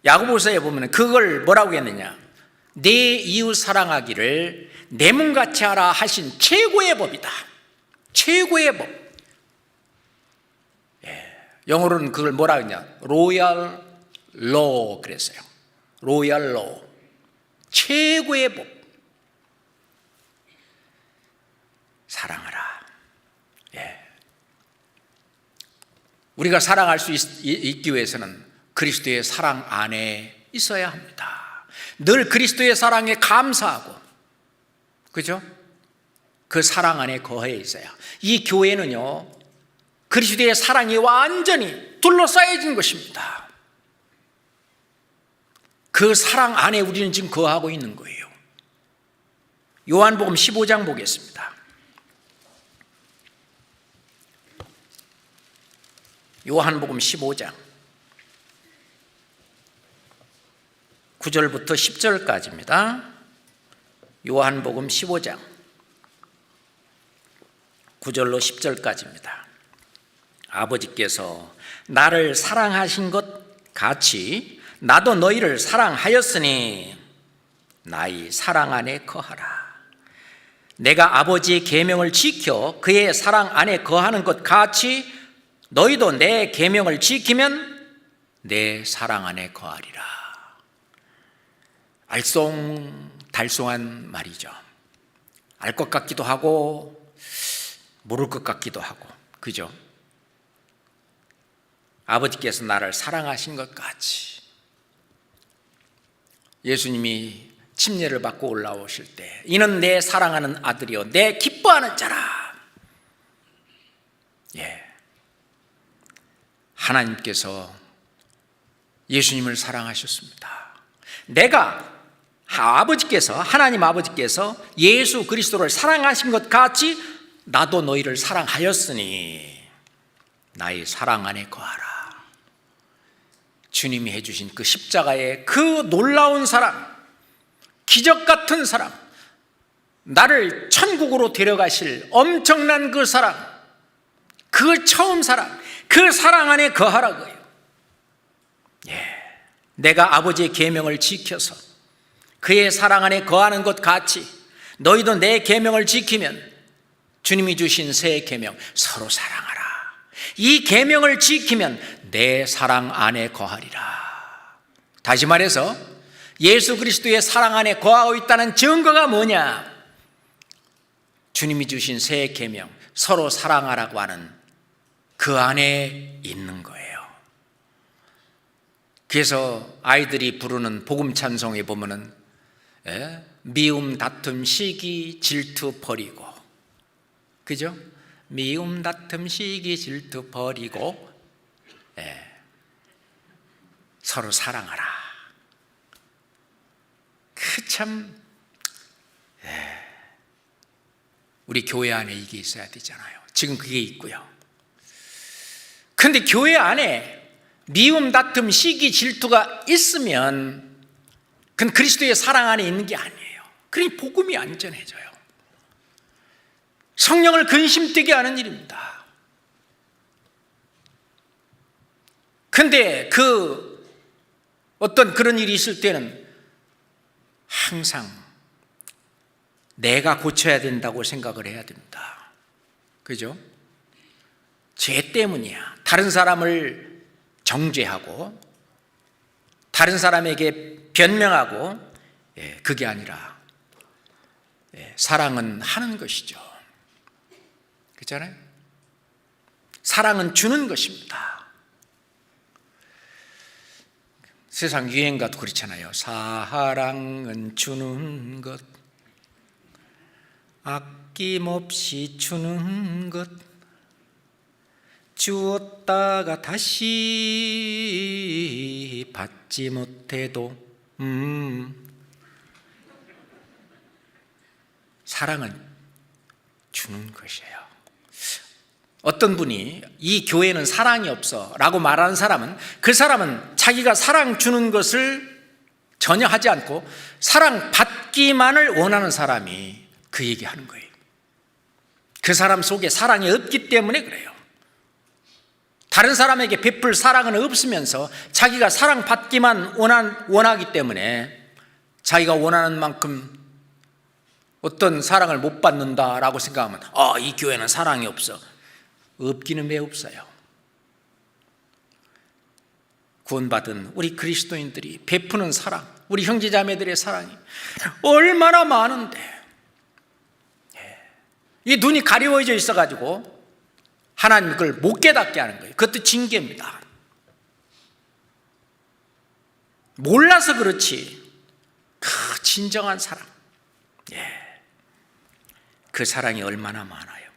야고보서에 보면 그걸 뭐라고 했느냐? 내 이웃 사랑하기를 내 몸같이 하라 하신 최고의 법이다. 최고의 법. 영어로는 그걸 뭐라 했냐? 로얄 로 그랬어요. 로얄 로. 최고의 법. 사랑하라. 우리가 사랑할 수 있기 위해서는 그리스도의 사랑 안에 있어야 합니다. 늘 그리스도의 사랑에 감사하고, 그죠? 그 사랑 안에 거해 있어요. 이 교회는요, 그리스도의 사랑이 완전히 둘러싸여진 것입니다. 그 사랑 안에 우리는 지금 거하고 있는 거예요. 요한복음 15장 보겠습니다. 요한복음 15장 9절부터 10절까지입니다. 요한복음 15장 9절로 10절까지입니다. 아버지께서 나를 사랑하신 것 같이 나도 너희를 사랑하였으니 나의 사랑 안에 거하라. 내가 아버지의 계명을 지켜 그의 사랑 안에 거하는 것 같이 너희도 내 계명을 지키면 내 사랑 안에 거하리라. 알쏭달쏭한 말이죠. 알 것 같기도 하고 모를 것 같기도 하고, 그죠? 아버지께서 나를 사랑하신 것 같이. 예수님이 침례를 받고 올라오실 때 이는 내 사랑하는 아들이요 내 기뻐하는 자라. 예, 하나님께서 예수님을 사랑하셨습니다. 하나님 아버지께서 예수 그리스도를 사랑하신 것 같이 나도 너희를 사랑하였으니 나의 사랑 안에 거하라. 주님이 해주신 그 십자가의 그 놀라운 사랑, 기적 같은 사랑, 나를 천국으로 데려가실 엄청난 그 사랑, 그 처음 사랑, 그 사랑 안에 거하라고요. 예, 내가 아버지의 계명을 지켜서 그의 사랑 안에 거하는 것 같이 너희도 내 계명을 지키면, 주님이 주신 새 계명, 서로 사랑하라. 이 계명을 지키면 내 사랑 안에 거하리라. 다시 말해서 예수 그리스도의 사랑 안에 거하고 있다는 증거가 뭐냐? 주님이 주신 새 계명, 서로 사랑하라고 하는 그 안에 있는 거예요. 그래서 아이들이 부르는 복음 찬송에 보면은 미움, 다툼, 시기, 질투 버리고, 그죠? 미움, 다툼, 시기, 질투 버리고 서로 사랑하라. 참 우리 교회 안에 이게 있어야 되잖아요. 지금 그게 있고요. 그런데 교회 안에 미움, 다툼, 시기, 질투가 있으면 그건 그리스도의 사랑 안에 있는 게 아니에요. 그러니 복음이 안 전해져요. 성령을 근심되게 하는 일입니다. 그런데 어떤 그런 일이 있을 때는 항상 내가 고쳐야 된다고 생각을 해야 됩니다. 그죠? 죄 때문이야. 다른 사람을 정죄하고 다른 사람에게 변명하고, 그게 아니라 사랑은 하는 것이죠. 그렇잖아요? 사랑은 주는 것입니다. 세상 유행가도 그렇잖아요. 사랑은 주는 것, 아낌없이 주는 것, 주었다가 다시 받지 못해도 사랑은 주는 것이에요. 어떤 분이 이 교회는 사랑이 없어 라고 말하는 사람은, 그 사람은 자기가 사랑 주는 것을 전혀 하지 않고 사랑 받기만을 원하는 사람이 그 얘기하는 거예요. 그 사람 속에 사랑이 없기 때문에 그래요. 다른 사람에게 베풀 사랑은 없으면서 자기가 사랑받기만 원하기 때문에 자기가 원하는 만큼 어떤 사랑을 못 받는다라고 생각하면 이 교회는 사랑이 없어. 없기는 왜 없어요? 구원받은 우리 그리스도인들이 베푸는 사랑, 우리 형제자매들의 사랑이 얼마나 많은데, 이 눈이 가려워져 있어가지고 하나님 그걸 못 깨닫게 하는 거예요. 그것도 징계입니다. 몰라서 그렇지 그 진정한 사랑, 그 사랑이 얼마나 많아요.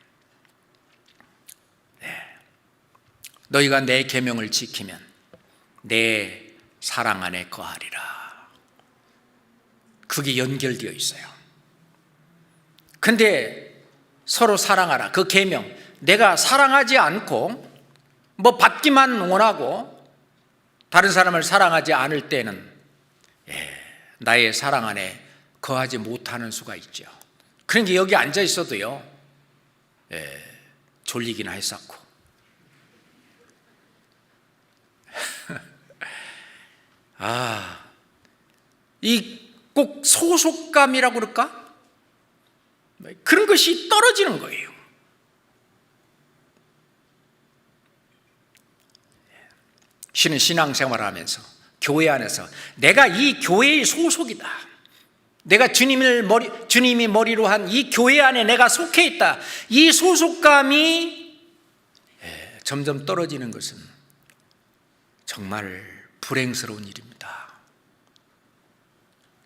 너희가 내 계명을 지키면 내 사랑 안에 거하리라. 그게 연결되어 있어요. 근데 서로 사랑하라, 그 계명, 내가 사랑하지 않고 뭐 받기만 원하고 다른 사람을 사랑하지 않을 때는 나의 사랑 안에 거하지 못하는 수가 있죠. 그러니까 여기 앉아 있어도요, 졸리긴 했었고. 이 꼭 소속감이라고 그럴까? 그런 것이 떨어지는 거예요. 신은 신앙생활을 하면서 교회 안에서 내가 이 교회의 소속이다, 내가 주님이 머리로 한 이 교회 안에 내가 속해 있다, 이 소속감이 점점 떨어지는 것은 정말 불행스러운 일입니다.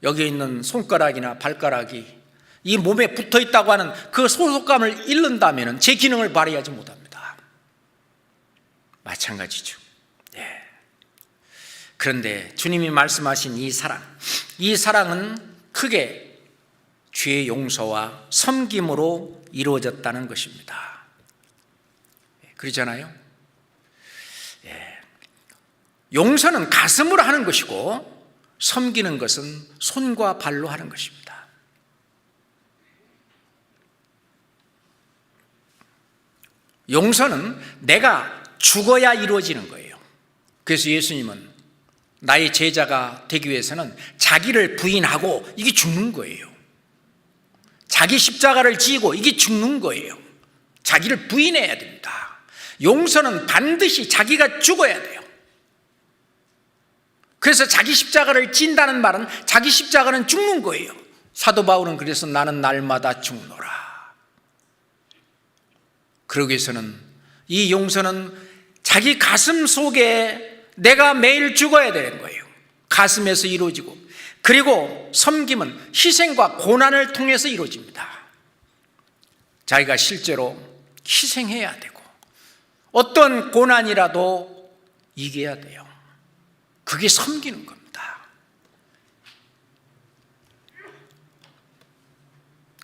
여기 있는 손가락이나 발가락이 이 몸에 붙어 있다고 하는 그 소속감을 잃는다면 제 기능을 발휘하지 못합니다. 마찬가지죠. 그런데 주님이 말씀하신 이 사랑은 크게 죄의 용서와 섬김으로 이루어졌다는 것입니다. 그렇잖아요. 용서는 가슴으로 하는 것이고 섬기는 것은 손과 발로 하는 것입니다. 용서는 내가 죽어야 이루어지는 거예요. 그래서 예수님은 나의 제자가 되기 위해서는 자기를 부인하고 이게 죽는 거예요. 자기 십자가를 지고 이게 죽는 거예요. 자기를 부인해야 됩니다. 용서는 반드시 자기가 죽어야 돼요. 그래서 자기 십자가를 진다는 말은 자기 십자가는 죽는 거예요. 사도 바울은 그래서 나는 날마다 죽노라. 그러기 위해서는 이 용서는 자기 가슴 속에 내가 매일 죽어야 되는 거예요. 가슴에서 이루어지고, 그리고 섬김은 희생과 고난을 통해서 이루어집니다. 자기가 실제로 희생해야 되고 어떤 고난이라도 이겨야 돼요. 그게 섬기는 겁니다.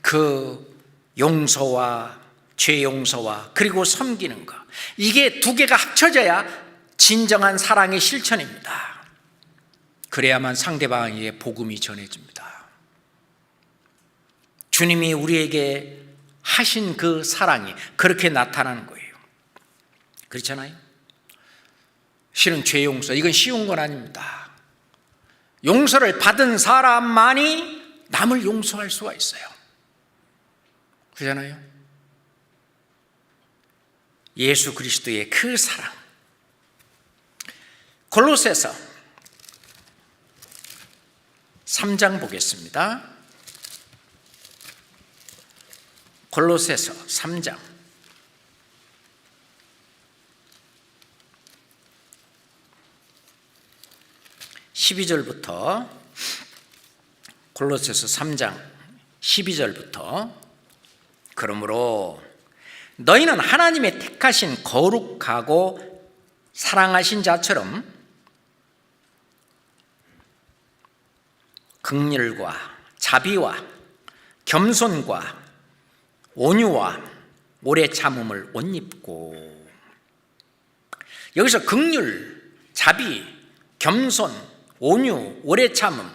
그 용서와 죄 용서와 그리고 섬기는 것, 이게 두 개가 합쳐져야 진정한 사랑의 실천입니다. 그래야만 상대방에게 복음이 전해집니다. 주님이 우리에게 하신 그 사랑이 그렇게 나타나는 거예요. 그렇잖아요. 실은 죄 용서, 이건 쉬운 건 아닙니다. 용서를 받은 사람만이 남을 용서할 수가 있어요. 그렇잖아요. 예수 그리스도의 그 사랑, 골로새서 3장 보겠습니다. 골로새서 3장 12절부터, 골로새서 3장 12절부터, 그러므로 너희는 하나님의 택하신 거룩하고 사랑하신 자처럼 긍휼과 자비와 겸손과 온유와 오래 참음을 옷 입고, 여기서 긍휼, 자비, 겸손, 온유, 오래 참음,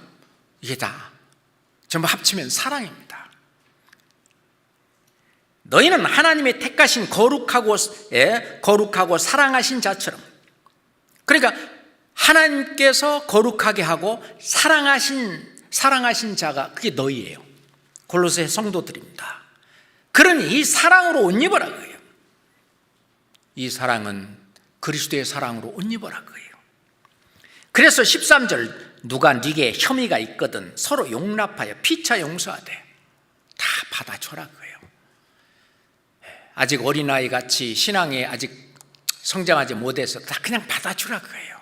이게 다 전부 합치면 사랑입니다. 너희는 하나님의 택하신 거룩하고 사랑하신 자처럼, 그러니까 하나님께서 거룩하게 하고 사랑하신 자가 그게 너희예요. 골로새 성도들입니다. 그러니 이 사랑으로 옷 입어라 그래요. 이 사랑은 그리스도의 사랑으로 옷 입어라 그래요. 그래서 13절, 누가 네게 혐의가 있거든 서로 용납하여 피차 용서하되 다 받아줘라 그래요. 아직 어린아이 같이 신앙에 아직 성장하지 못해서 다 그냥 받아주라 그래요.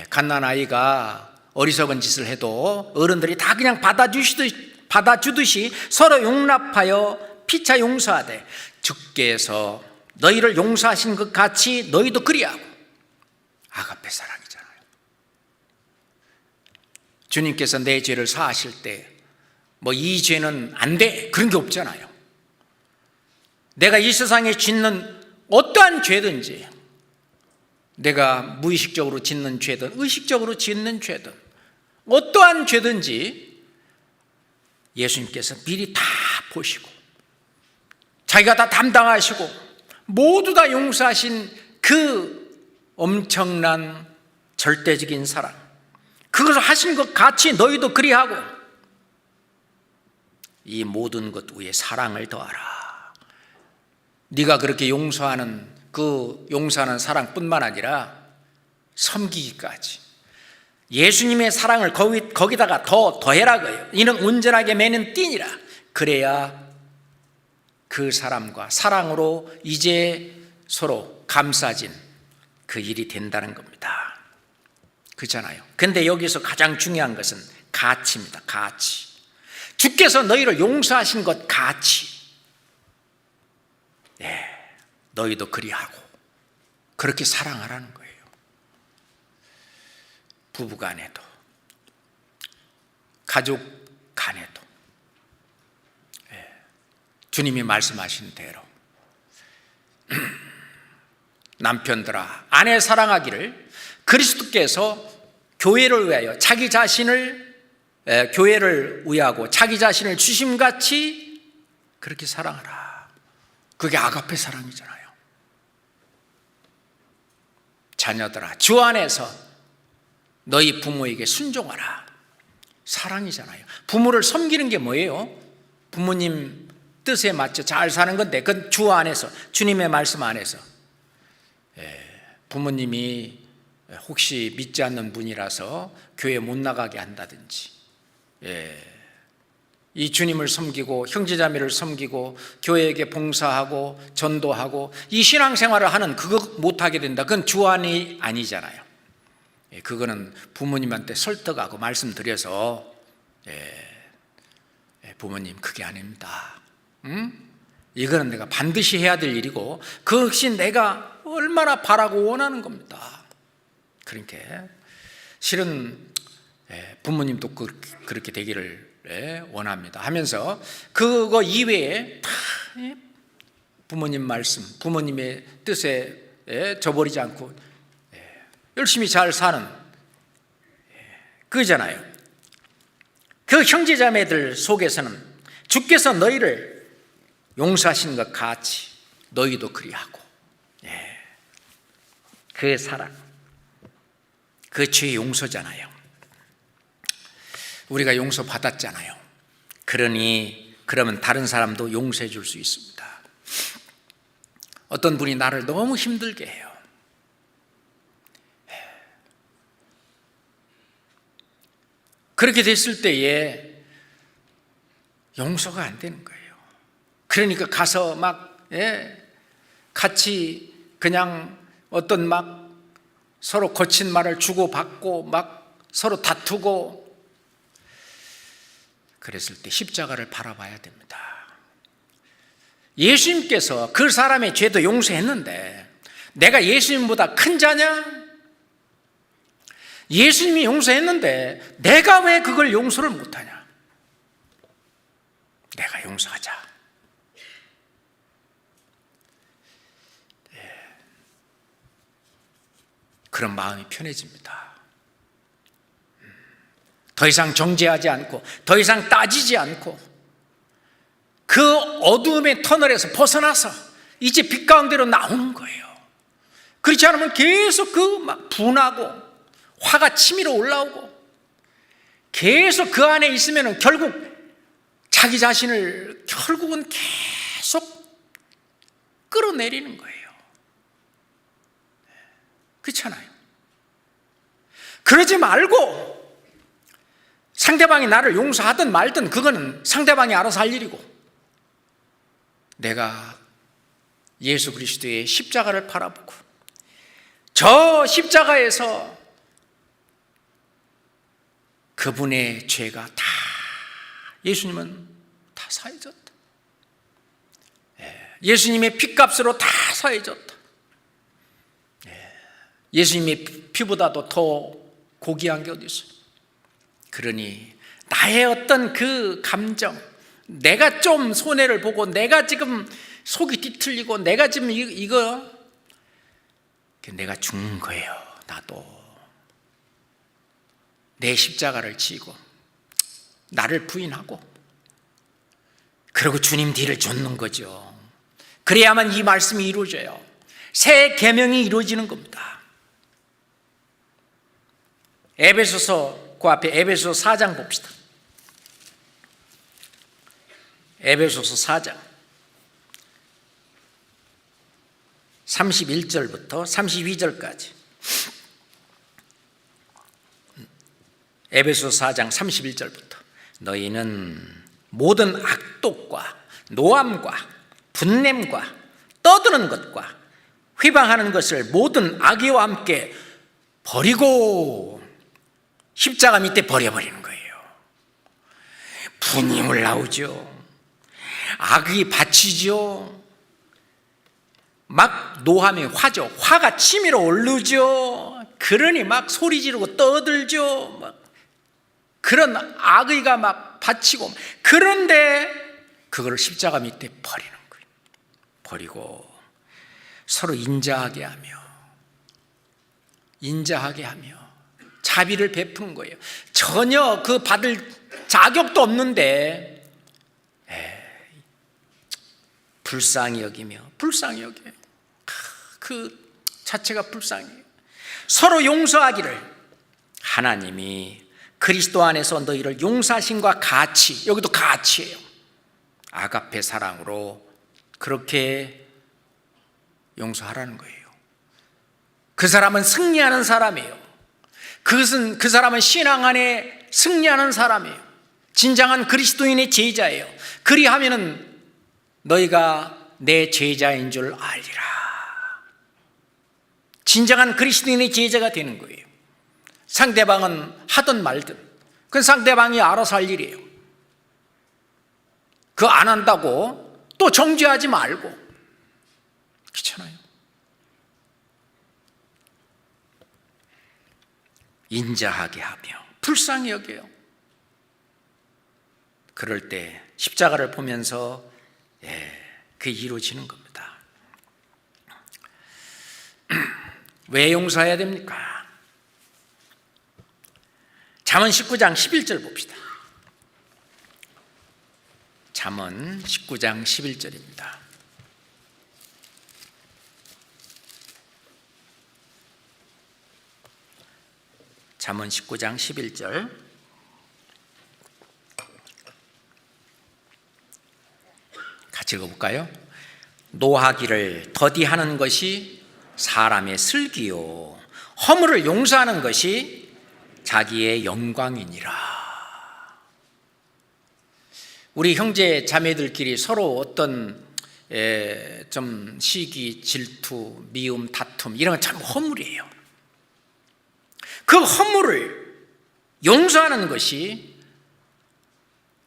갓난아이가 어리석은 짓을 해도 어른들이 다 그냥 받아주듯이 서로 용납하여 피차 용서하되 주께서 너희를 용서하신 것 같이 너희도 그리하고. 아가페 사랑이잖아요. 주님께서 내 죄를 사하실 때 뭐 이 죄는 안 돼 그런 게 없잖아요. 내가 이 세상에 짓는 어떠한 죄든지, 내가 무의식적으로 짓는 죄든 의식적으로 짓는 죄든 어떠한 죄든지 예수님께서 미리 다 보시고 자기가 다 담당하시고 모두 다 용서하신 그 엄청난 절대적인 사랑, 그것을 하신 것 같이 너희도 그리하고 이 모든 것 위에 사랑을 더하라. 네가 그렇게 용서하는 그 용서하는 사랑뿐만 아니라 섬기기까지 예수님의 사랑을 거기다가 더해라 거예요. 이는 온전하게 매는 띠니라. 그래야 그 사람과 사랑으로 이제 서로 감싸진 그 일이 된다는 겁니다. 그렇잖아요. 근데 여기서 가장 중요한 것은 가치입니다. 가치. 주께서 너희를 용서하신 것 같이 너희도 그리하고 그렇게 사랑하라는 거예요. 부부 간에도 가족 간에도 주님이 말씀하신 대로 남편들아 아내 사랑하기를 그리스도께서 교회를 위하여 자기 자신을 교회를 위하고 자기 자신을 주심같이 그렇게 사랑하라. 그게 아가페 사랑이잖아요. 자녀들아 주 안에서 너희 부모에게 순종하라. 사랑이잖아요. 부모를 섬기는 게 뭐예요? 부모님 뜻에 맞춰 잘 사는 건데 그건 주 안에서, 주님의 말씀 안에서. 부모님이 혹시 믿지 않는 분이라서 교회 못 나가게 한다든지, 이 주님을 섬기고 형제자매를 섬기고 교회에게 봉사하고 전도하고 이 신앙생활을 하는 그거 못하게 된다. 그건 주 안이 아니잖아요. 그거는 부모님한테 설득하고 말씀드려서 부모님 그게 아닙니다. 이거는 내가 반드시 해야 될 일이고 그것이 내가 얼마나 바라고 원하는 겁니다. 그러니까 실은 부모님도 그렇게 되기를 원합니다 하면서 그거 이외에 다 부모님 말씀, 부모님의 뜻에 저버리지 않고 열심히 잘 사는 그거잖아요. 그 형제자매들 속에서는 주께서 너희를 용서하신 것 같이 너희도 그리하고, 그 사랑, 그 죄의 용서잖아요. 우리가 용서받았잖아요. 그러면 다른 사람도 용서해 줄 수 있습니다. 어떤 분이 나를 너무 힘들게 해요. 그렇게 됐을 때에 용서가 안 되는 거예요. 그러니까 가서 막 같이 그냥 어떤 막 서로 거친 말을 주고받고 막 서로 다투고 그랬을 때 십자가를 바라봐야 됩니다. 예수님께서 그 사람의 죄도 용서했는데 내가 예수님보다 큰 자냐? 예수님이 용서했는데 내가 왜 그걸 용서를 못하냐? 내가 용서하자. 그런 마음이 편해집니다. 더 이상 정죄하지 않고 더 이상 따지지 않고 그 어두움의 터널에서 벗어나서 이제 빛 가운데로 나오는 거예요. 그렇지 않으면 계속 그 막 분하고 화가 치밀어 올라오고 계속 그 안에 있으면 결국 자기 자신을 결국은 계속 끌어내리는 거예요. 그렇잖아요. 그러지 말고 상대방이 나를 용서하든 말든 그거는 상대방이 알아서 할 일이고 내가 예수 그리스도의 십자가를 바라보고 저 십자가에서 그분의 죄가 다, 예수님은 다 사해졌다. 예수님의 피값으로 다 사해졌다. 예수님의 피보다도 더 고귀한 게 어디 있어요? 그러니 나의 어떤 그 감정, 내가 좀 손해를 보고 내가 지금 속이 뒤틀리고 내가 지금 이거 내가 죽는 거예요. 나도 내 십자가를 지고 나를 부인하고 그리고 주님 뒤를 쫓는 거죠. 그래야만 이 말씀이 이루어져요. 새 계명이 이루어지는 겁니다. 에베소서, 그 앞에 에베소서 4장 봅시다. 에베소서 4장 31절부터 32절까지. 에베소서 4장 31절부터 너희는 모든 악독과 노함과 분냄과 떠드는 것과 휘방하는 것을 모든 악의와 함께 버리고 십자가 밑에 버려버리는 거예요. 분이 올라오죠. 악이 받치죠. 막 노함이 화죠. 화가 치밀어 오르죠. 그러니 막 소리 지르고 떠들죠. 막 그런 악의가 막 받치고, 그런데 그걸 십자가 밑에 버리는 거예요. 버리고 서로 인자하게 하며 자비를 베푸는 거예요. 전혀 그 받을 자격도 없는데 불쌍히 여기며, 불쌍히 여겨요. 그 자체가 불쌍해요. 서로 용서하기를 하나님이 그리스도 안에서 너희를 용서하심과 같이, 여기도 같이예요. 아가페 사랑으로 그렇게 용서하라는 거예요. 그 사람은 승리하는 사람이에요. 그 사람은 신앙 안에 승리하는 사람이에요. 진정한 그리스도인의 제자예요. 그리하면은 너희가 내 제자인 줄 알리라. 진정한 그리스도인의 제자가 되는 거예요. 상대방은 하든 말든 그건 상대방이 알아서 할 일이에요. 그거 안 한다고 또 정죄하지 말고, 그렇잖아요. 인자하게 하며 불쌍히 여겨요. 그럴 때 십자가를 보면서 그게 이루어지는 겁니다. 왜 용서해야 됩니까? 잠언 19장 11절 봅시다. 잠언 19장 11절입니다. 잠언 19장 11절. 같이 읽어볼까요? 노하기를 더디하는 것이 사람의 슬기요, 허물을 용서하는 것이 자기의 영광이니라. 우리 형제 자매들끼리 서로 어떤 좀 시기, 질투, 미움, 다툼 이런 건 참 허물이에요. 그 허물을 용서하는 것이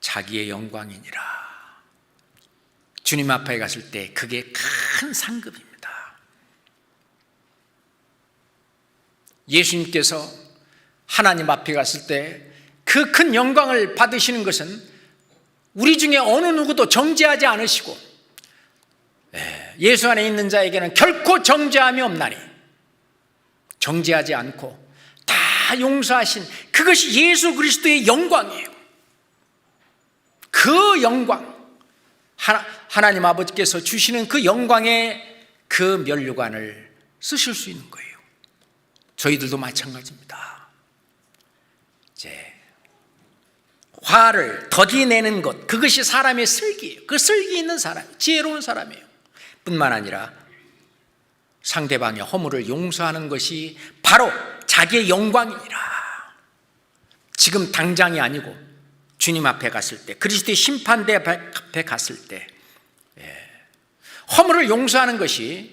자기의 영광이니라. 주님 앞에 갔을 때 그게 큰 상급입니다. 예수님께서 하나님 앞에 갔을 때 그 큰 영광을 받으시는 것은 우리 중에 어느 누구도 정죄하지 않으시고, 예수 안에 있는 자에게는 결코 정죄함이 없나니, 정죄하지 않고 다 용서하신 그것이 예수 그리스도의 영광이에요. 그 영광, 하나님 아버지께서 주시는 그 영광의 그 면류관을 쓰실 수 있는 거예요. 저희들도 마찬가지입니다. 이제 화를 더디내는 것, 그것이 사람의 슬기예요. 그 슬기 있는 사람, 지혜로운 사람이에요. 뿐만 아니라 상대방의 허물을 용서하는 것이 바로 자기의 영광이니라. 지금 당장이 아니고 주님 앞에 갔을 때, 그리스도의 심판대 앞에 갔을 때 허물을 용서하는 것이,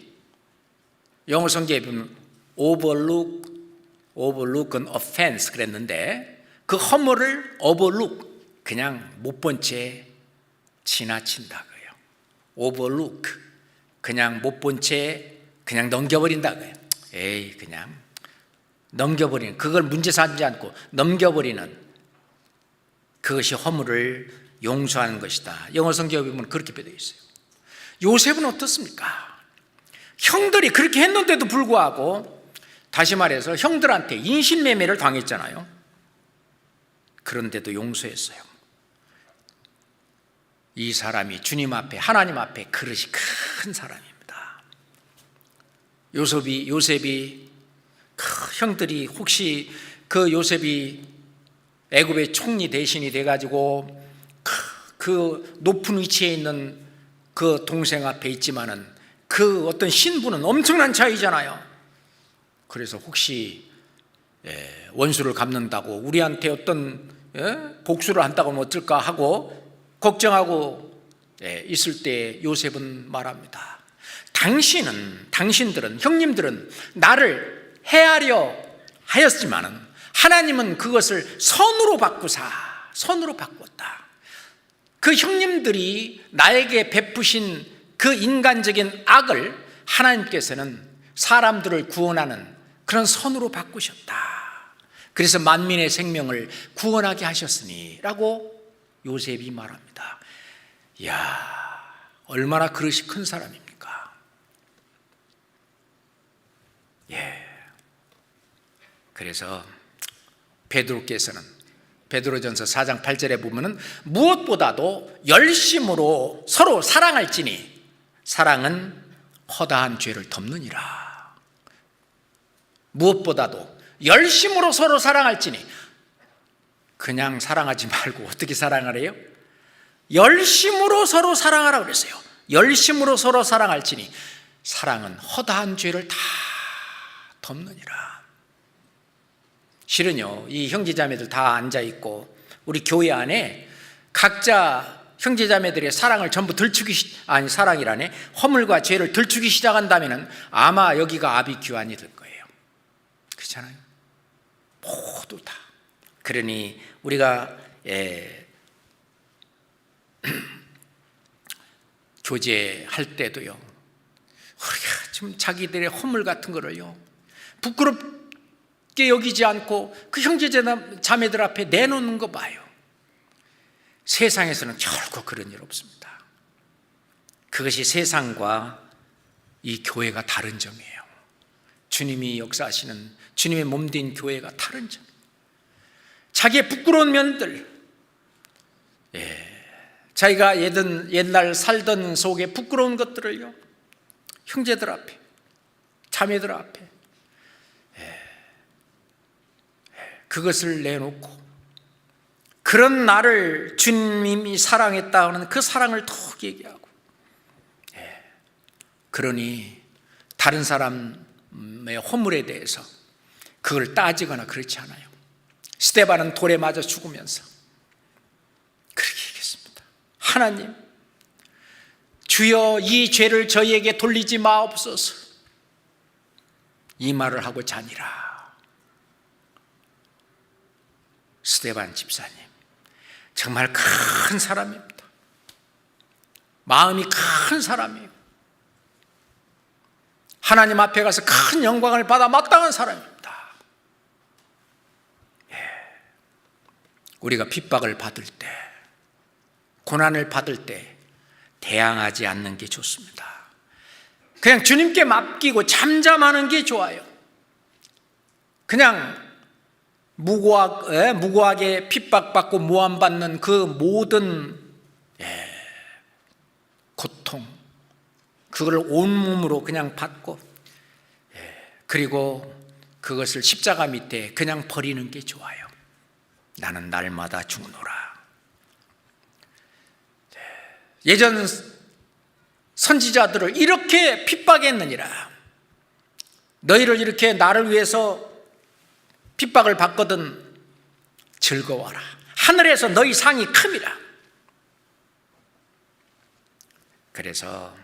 영어 성경에 보면 overlook an offense 그랬는데, 그 허물을 overlook, 그냥 못 본 채 지나친다고요. overlook, 그냥 못 본 채 그냥 넘겨버린다고요. 에이, 그냥 넘겨버리는, 그걸 문제 삼지 않고 넘겨버리는, 그것이 허물을 용서하는 것이다. 영어 성경에 보면 그렇게 되어 있어요. 요셉은 어떻습니까? 형들이 그렇게 했는데도 불구하고, 다시 말해서 형들한테 인신매매를 당했잖아요. 그런데도 용서했어요. 이 사람이 주님 앞에, 하나님 앞에 그릇이 큰 사람입니다. 요셉이 형들이 혹시 그 요셉이 애굽의 총리 대신이 돼가지고 그 높은 위치에 있는 그 동생 앞에 있지만은 그 어떤 신분은 엄청난 차이잖아요. 그래서 혹시 원수를 갚는다고 우리한테 어떤 복수를 한다고 하면 어쩔까 하고 걱정하고 있을 때 요셉은 말합니다. 당신들은, 형님들은 나를 해하려 하였지만은 하나님은 그것을 선으로 바꾸었다. 그 형님들이 나에게 베푸신 그 인간적인 악을 하나님께서는 사람들을 구원하는 그런 선으로 바꾸셨다. 그래서 만민의 생명을 구원하게 하셨으니 라고 요셉이 말합니다. 이야, 얼마나 그릇이 큰 사람입니까? 그래서 베드로께서는 베드로전서 4장 8절에 보면은 무엇보다도 열심으로 서로 사랑할지니 사랑은 허다한 죄를 덮느니라. 무엇보다도 열심으로 서로 사랑할지니, 그냥 사랑하지 말고 어떻게 사랑하래요? 열심으로 서로 사랑하라고 그랬어요. 열심으로 서로 사랑할지니 사랑은 허다한 죄를 다 덮느니라. 실은요, 이 형제자매들 다 앉아있고 우리 교회 안에 각자 형제자매들의 사랑을 전부 사랑이라네, 허물과 죄를 들추기 시작한다면 아마 여기가 아비규환이 될 거예요. 그렇잖아요. 모두 다. 그러니 우리가 교제할 때도요, 우리가 좀 자기들의 허물 같은 거를요 부끄럽게 여기지 않고 그 형제자매들 앞에 내놓는 거 봐요. 세상에서는 결코 그런 일 없습니다. 그것이 세상과 이 교회가 다른 점이에요. 주님이 역사하시는 주님의 몸된 교회가 다른 점. 자기의 부끄러운 면들, 자기가 옛날 살던 속에 부끄러운 것들을요 형제들 앞에, 자매들 앞에 그것을 내놓고, 그런 나를 주님이 사랑했다는 그 사랑을 더 얘기하고, 그러니 다른 사람의 허물에 대해서 그걸 따지거나 그렇지 않아요. 스데반은 돌에 맞아 죽으면서 그렇게 얘기했습니다. 하나님, 주여 이 죄를 저희에게 돌리지 마옵소서, 이 말을 하고 자니라. 스데반 집사님 정말 큰 사람입니다. 마음이 큰 사람이에요. 하나님 앞에 가서 큰 영광을 받아 마땅한 사람입니다. 우리가 핍박을 받을 때, 고난을 받을 때 대항하지 않는 게 좋습니다. 그냥 주님께 맡기고 잠잠하는 게 좋아요. 그냥 무고하게 핍박받고 모함받는 그 모든 고통, 그걸 온몸으로 그냥 받고, 그리고 그것을 십자가 밑에 그냥 버리는 게 좋아요. 나는 날마다 죽노라. 예전 선지자들을 이렇게 핍박했느니라. 너희를 이렇게 나를 위해서 핍박을 받거든 즐거워라. 하늘에서 너희 상이 큼이라. 그래서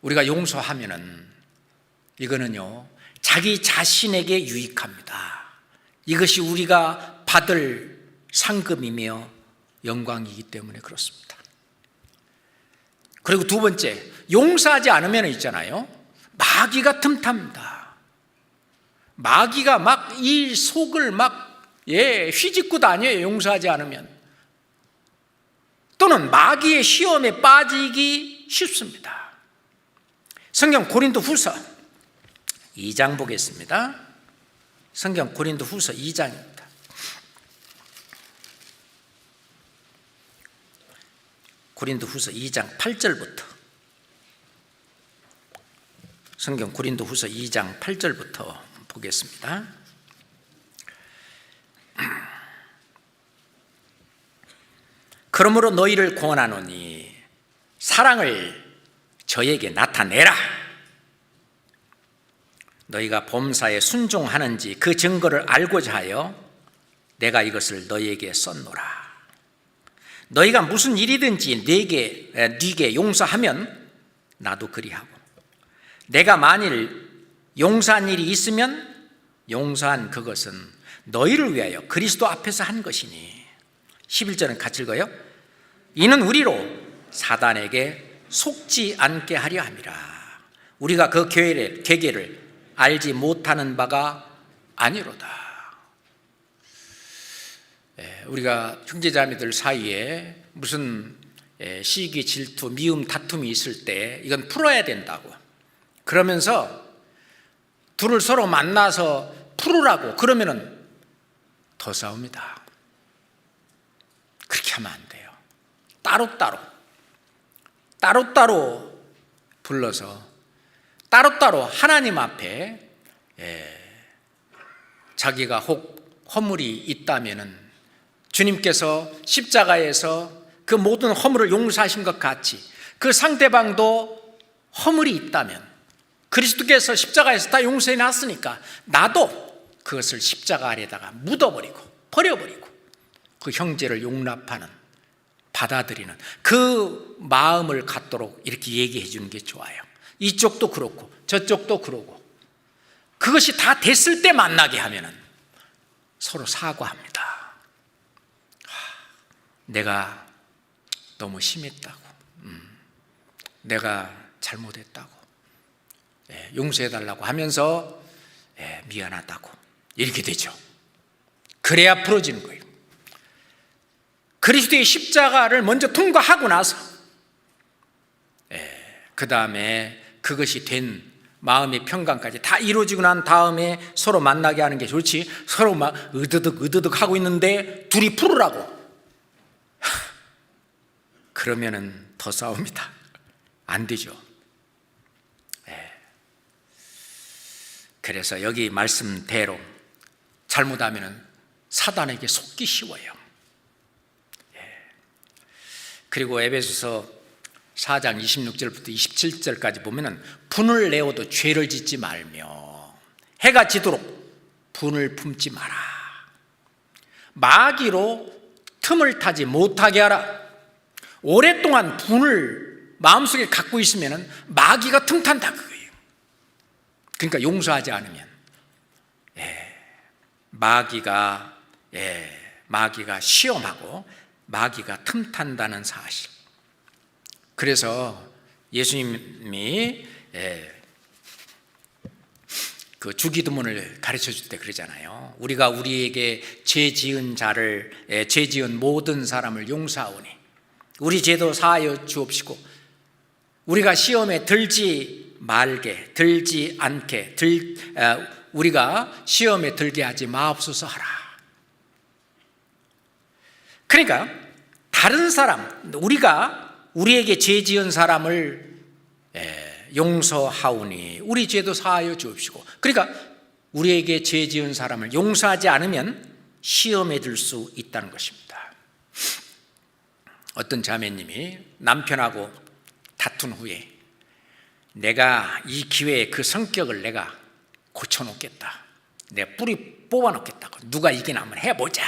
우리가 용서하면은 이거는요 자기 자신에게 유익합니다. 이것이 우리가 받을 상급이며 영광이기 때문에 그렇습니다. 그리고 두 번째, 용서하지 않으면 있잖아요, 마귀가 틈탑니다. 마귀가 막 이 속을 막 휘짓고 다녀요. 용서하지 않으면. 또는 마귀의 시험에 빠지기 쉽습니다. 성경 고린도후서 2장 보겠습니다. 성경 고린도후서 2장입니다. 고린도후서 2장 8절부터, 성경 고린도후서 2장 8절부터 보겠습니다. 그러므로 너희를 권하노니 사랑을 저에게 나타내라. 너희가 범사에 순종하는지 그 증거를 알고자 하여 내가 이것을 너희에게 썼노라. 너희가 무슨 일이든지 네게 용서하면 나도 그리하고, 내가 만일 용서한 일이 있으면 용서한 그것은 너희를 위하여 그리스도 앞에서 한 것이니. 11절은 같이 읽어요. 이는 우리로 사단에게 속지 않게 하려 함이라. 우리가 그 계계를 알지 못하는 바가 아니로다. 우리가 형제자매들 사이에 무슨 시기, 질투, 미움, 다툼이 있을 때 이건 풀어야 된다고, 그러면서 둘을 서로 만나서 풀으라고 그러면은 더 싸웁니다. 그렇게 하면 안 돼요. 따로따로 불러서 따로따로 하나님 앞에 자기가 혹 허물이 있다면은 주님께서 십자가에서 그 모든 허물을 용서하신 것 같이 그 상대방도 허물이 있다면 그리스도께서 십자가에서 다 용서해 놨으니까 나도 그것을 십자가 아래다가 묻어버리고 버려버리고 그 형제를 용납하는, 받아들이는 그 마음을 갖도록 이렇게 얘기해 주는 게 좋아요. 이쪽도 그렇고 저쪽도 그러고, 그것이 다 됐을 때 만나게 하면은 서로 사과합니다. 내가 너무 심했다고, 내가 잘못했다고, 용서해달라고 하면서 미안하다고 이렇게 되죠. 그래야 풀어지는 거예요. 그리스도의 십자가를 먼저 통과하고 나서 그 다음에 그것이 된 마음의 평강까지 다 이루어지고 난 다음에 서로 만나게 하는 게 좋지, 서로 막 으드득 하고 있는데 둘이 풀으라고 그러면은 더 싸웁니다. 안 되죠. 그래서 여기 말씀대로 잘못하면은 사단에게 속기 쉬워요. 그리고 에베소서 4장 26절부터 27절까지 보면은 분을 내어도 죄를 짓지 말며 해가 지도록 분을 품지 마라. 마귀로 틈을 타지 못하게 하라. 오랫동안 분을 마음속에 갖고 있으면은 마귀가 틈탄다 그거예요. 그러니까 용서하지 않으면 마귀가 시험하고 마귀가 틈탄다는 사실. 그래서 예수님이 그 주기도문을 가르쳐 줄 때 그러잖아요. 우리가 우리에게 죄 지은 모든 사람을 용서하오니 우리 죄도 사하여 주옵시고 우리가 시험에 들지 않게 우리가 시험에 들게 하지 마옵소서 하라. 그러니까 다른 사람, 우리에게 죄 지은 사람을 용서하오니 우리 죄도 사하여 주옵시고, 그러니까 우리에게 죄 지은 사람을 용서하지 않으면 시험에 들 수 있다는 것입니다. 어떤 자매님이 남편하고 다툰 후에 내가 이 기회에 그 성격을 내가 고쳐놓겠다, 내가 뿌리 뽑아놓겠다고, 누가 이기나 한번 해보자,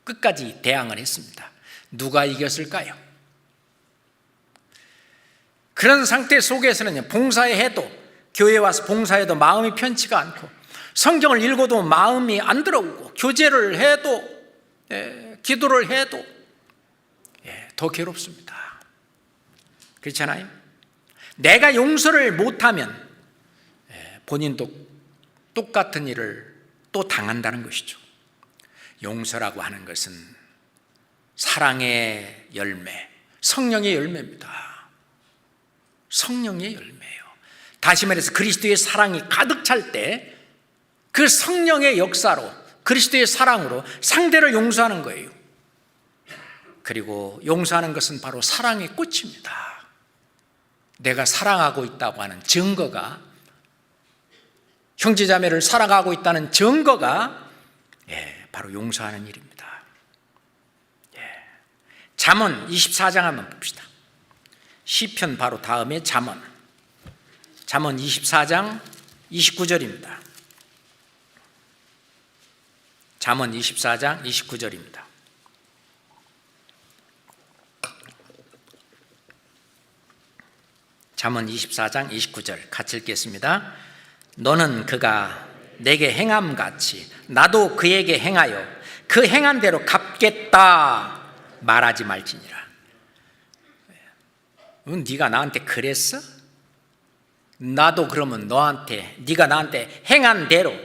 끝까지 대항을 했습니다. 누가 이겼을까요? 그런 상태 속에서는 봉사해도, 교회에 와서 봉사해도 마음이 편치가 않고 성경을 읽어도 마음이 안 들어오고 교제를 해도 기도를 해도 더 괴롭습니다. 그렇잖아요? 내가 용서를 못하면 본인도 똑같은 일을 또 당한다는 것이죠. 용서라고 하는 것은 사랑의 열매, 성령의 열매입니다. 성령의 열매예요. 다시 말해서 그리스도의 사랑이 가득 찰 때 그 성령의 역사로, 그리스도의 사랑으로 상대를 용서하는 거예요. 그리고 용서하는 것은 바로 사랑의 꽃입니다. 내가 사랑하고 있다고 하는 증거가, 형제자매를 사랑하고 있다는 증거가 바로 용서하는 일입니다. 잠언 24장 한번 봅시다. 시편 바로 다음에 잠언 24장 29절입니다. 잠언 24장 29절입니다. 잠언 24장 29절 같이 읽겠습니다. 너는 그가 내게 행함같이 나도 그에게 행하여 그 행한 대로 갚겠다 말하지 말지니라. 네가 나한테 그랬어? 나도 그러면 너한테, 네가 나한테 행한 대로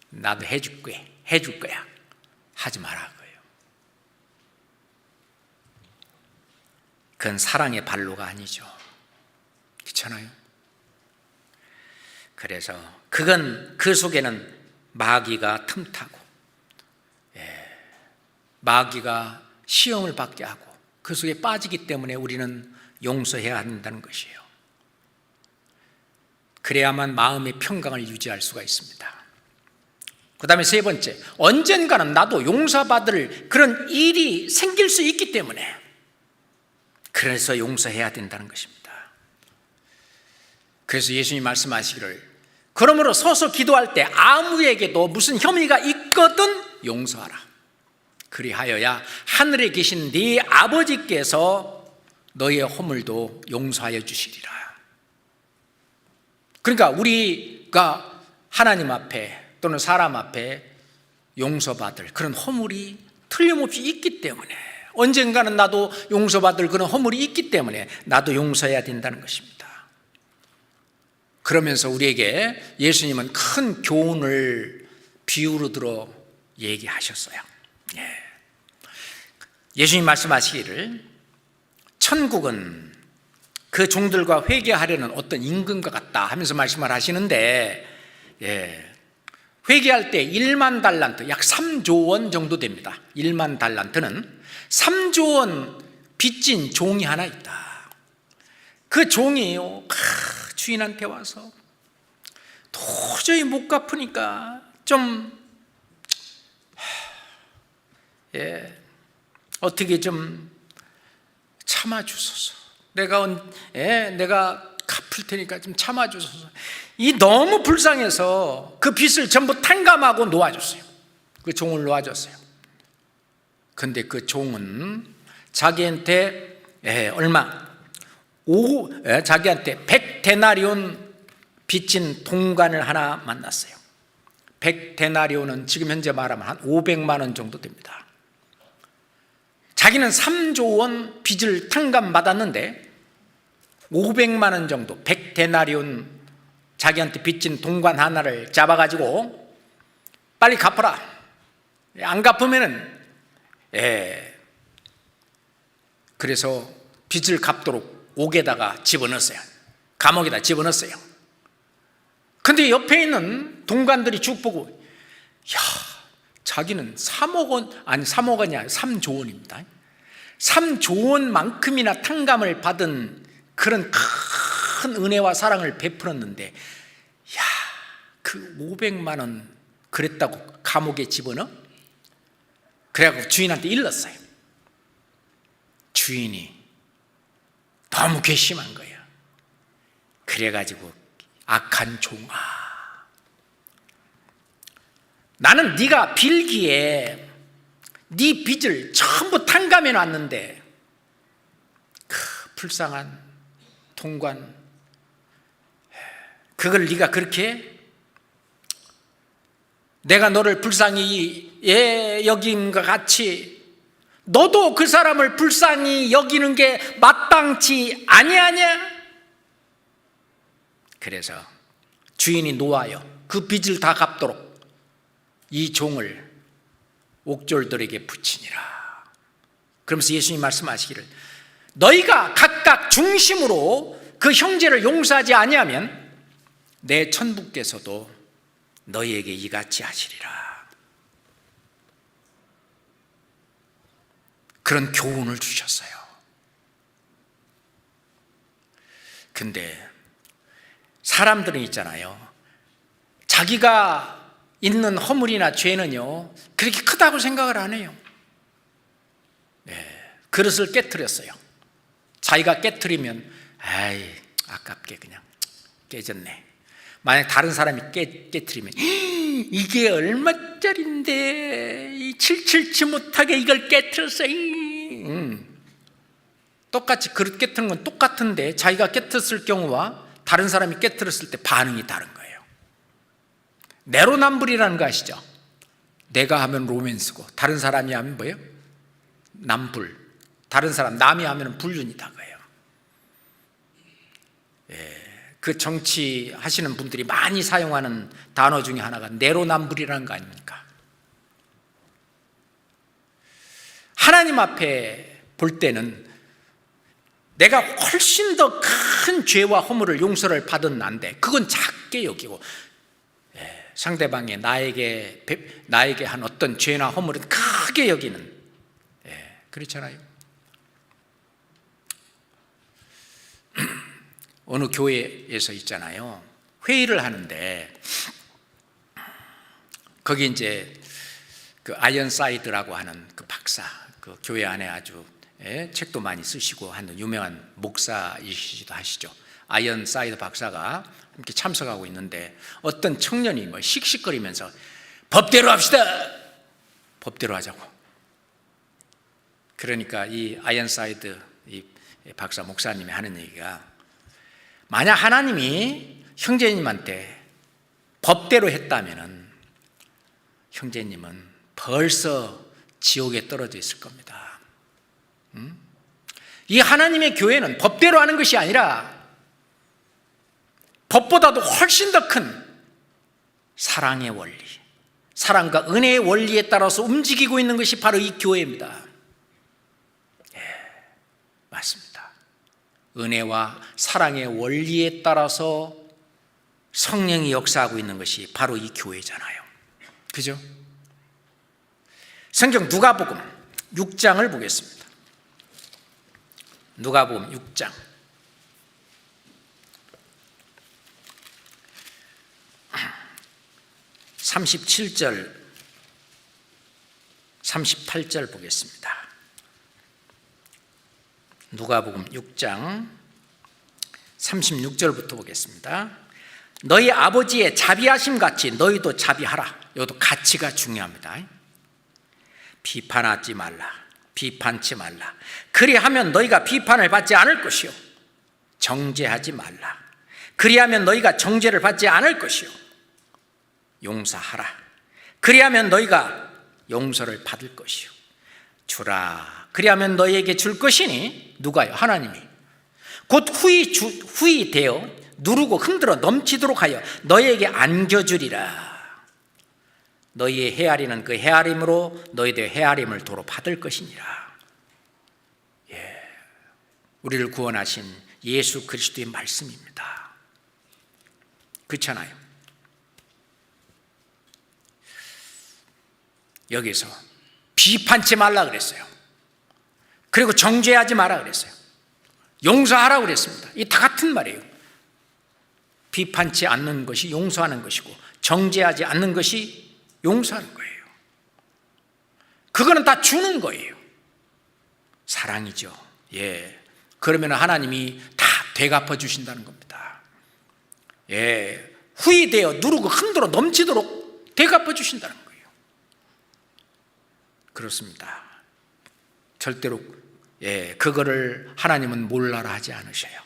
나도 해줄 거야 하지 말라고요. 그건 사랑의 발로가 아니죠. 그렇잖아요? 그래서 그 속에는 마귀가 틈타고 마귀가 시험을 받게 하고 그 속에 빠지기 때문에 우리는 용서해야 한다는 것이에요. 그래야만 마음의 평강을 유지할 수가 있습니다. 그 다음에 세 번째, 언젠가는 나도 용서받을 그런 일이 생길 수 있기 때문에 그래서 용서해야 된다는 것입니다. 그래서 예수님 말씀하시기를 그러므로 서서 기도할 때 아무에게도 무슨 혐의가 있거든 용서하라. 그리하여야 하늘에 계신 네 아버지께서 너의 허물도 용서하여 주시리라. 그러니까 우리가 하나님 앞에 또는 사람 앞에 용서받을 그런 허물이 틀림없이 있기 때문에, 언젠가는 나도 용서받을 그런 허물이 있기 때문에 나도 용서해야 된다는 것입니다. 그러면서 우리에게 예수님은 큰 교훈을 비유로 들어 얘기하셨어요. 예수님 말씀하시기를 천국은 그 종들과 회개하려는 어떤 임금과 같다 하면서 말씀을 하시는데, 회개할 때 1만 달란트, 약 3조 원 정도 됩니다. 1만 달란트는 3조 원 빚진 종이 하나 있다. 그 종이 주인한테 와서 도저히 못 갚으니까 어떻게 좀 참아주소서. 내가 갚을 테니까 좀 참아주소서. 이 너무 불쌍해서 그 빚을 전부 탕감하고 놓아줬어요. 그 종을 놓아줬어요. 근데 그 종은 자기한테 자기한테 100데나리온 빚진 동관을 하나 만났어요. 100데나리온은 지금 현재 말하면 한 500만 원 정도 됩니다. 자기는 3조 원 빚을 탕감받았는데 500만 원 정도, 100데나리온 자기한테 빚진 동관 하나를 잡아가지고 빨리 갚아라. 안 갚으면은 그래서 빚을 갚도록 옥에다가 집어넣었어요. 감옥에다 집어넣었어요. 근데 옆에 있는 동관들이 쭉 보고, 자기는 3억 원, 아니 3억 원이 아니라 3조 원입니다. 3조 원만큼이나 탕감을 받은 그런 큰 은혜와 사랑을 베풀었는데, 그 500만 원 그랬다고 감옥에 집어넣어? 그래갖고 주인한테 일렀어요. 주인이 너무 괘씸한 거예요. 그래가지고 악한 종아, 나는 네가 빌기에 네 빚을 전부 탕감해 놨는데 그 불쌍한 동관, 그걸 네가 그렇게 내가 너를 불쌍히 여김과 같이 너도 그 사람을 불쌍히 여기는 게 마땅치 아니하냐? 그래서 주인이 노하여 그 빚을 다 갚도록 이 종을 옥졸들에게 붙이니라. 그러면서 예수님 말씀하시기를 너희가 각각 중심으로 그 형제를 용서하지 아니하면 내 천부께서도 너희에게 이같이 하시리라. 그런 교훈을 주셨어요. 근데 사람들은 있잖아요, 자기가 있는 허물이나 죄는요 그렇게 크다고 생각을 안 해요. 그릇을 깨트렸어요. 자기가 깨트리면 아이 아깝게 그냥 깨졌네. 만약 다른 사람이 깨트리면 이게 얼마짜린데 777 못하게 이걸 깨트렸어. 똑같이 그릇 깨트는 건 똑같은데 자기가 깨트렸을 경우와 다른 사람이 깨트렸을 때 반응이 다른 거예요. 내로남불이라는 거 아시죠? 내가 하면 로맨스고 다른 사람이 하면 뭐예요? 남불. 다른 사람 남이 하면 불륜이다 거예요. 그 정치하시는 분들이 많이 사용하는 단어 중에 하나가 내로남불이라는 거 아닙니까? 하나님 앞에 볼 때는 내가 훨씬 더 큰 죄와 허물을 용서를 받은 난데 그건 작게 여기고 상대방이 나에게 한 어떤 죄나 허물은 크게 여기는, 그렇잖아요. 어느 교회에서 있잖아요, 회의를 하는데 거기 이제 그 아이언사이드라고 하는 그 박사, 그 교회 안에 아주 책도 많이 쓰시고 하는 유명한 목사이시기도 하시죠. 아이언사이드 박사가 함께 참석하고 있는데 어떤 청년이 뭐 씩씩거리면서 법대로 합시다, 법대로 하자고. 그러니까 이 아이언사이드 이 박사 목사님이 하는 얘기가, 만약 하나님이 형제님한테 법대로 했다면은 형제님은 벌써 지옥에 떨어져 있을 겁니다. 이 하나님의 교회는 법대로 하는 것이 아니라 법보다도 훨씬 더 큰 사랑의 원리, 사랑과 은혜의 원리에 따라서 움직이고 있는 것이 바로 이 교회입니다. 맞습니다. 은혜와 사랑의 원리에 따라서 성령이 역사하고 있는 것이 바로 이 교회잖아요. 그죠? 성경 누가복음 6장을 보겠습니다. 누가복음 6장 37절 38절 보겠습니다. 누가복음 6장 36절부터 보겠습니다. 너희 아버지의 자비하심 같이 너희도 자비하라. 이것도 가치가 중요합니다. 비판하지 말라, 비판치 말라. 그리하면 너희가 비판을 받지 않을 것이요, 정죄하지 말라. 그리하면 너희가 정죄를 받지 않을 것이요, 용서하라. 그리하면 너희가 용서를 받을 것이요, 주라. 그리하면 너희에게 줄 것이니, 누가요? 하나님이. 곧 후히 되어 누르고 흔들어 넘치도록 하여 너희에게 안겨주리라. 너희의 헤아리는 그 헤아림으로 너희들의 헤아림을 도로 받을 것이니라. 우리를 구원하신 예수 그리스도의 말씀입니다. 그렇잖아요. 여기서 비판치 말라 그랬어요. 그리고 정죄하지 마라 그랬어요. 용서하라 그랬습니다. 이 다 같은 말이에요. 비판치 않는 것이 용서하는 것이고, 정죄하지 않는 것이 용서하는 거예요. 그거는 다 주는 거예요. 사랑이죠. 그러면 하나님이 다 되갚아 주신다는 겁니다. 후히 되어 누르고 흔들어 넘치도록 되갚아 주신다는 거예요. 그렇습니다. 절대로 그거를 하나님은 몰라라 하지 않으셔요.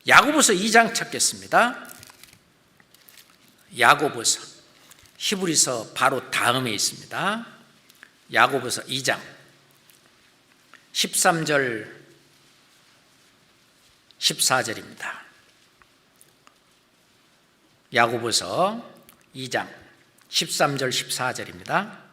야고보서 2장 찾겠습니다. 야고보서, 히브리서 바로 다음에 있습니다. 야고보서 2장 13절 14절입니다. 야고보서 2장 13절 14절입니다.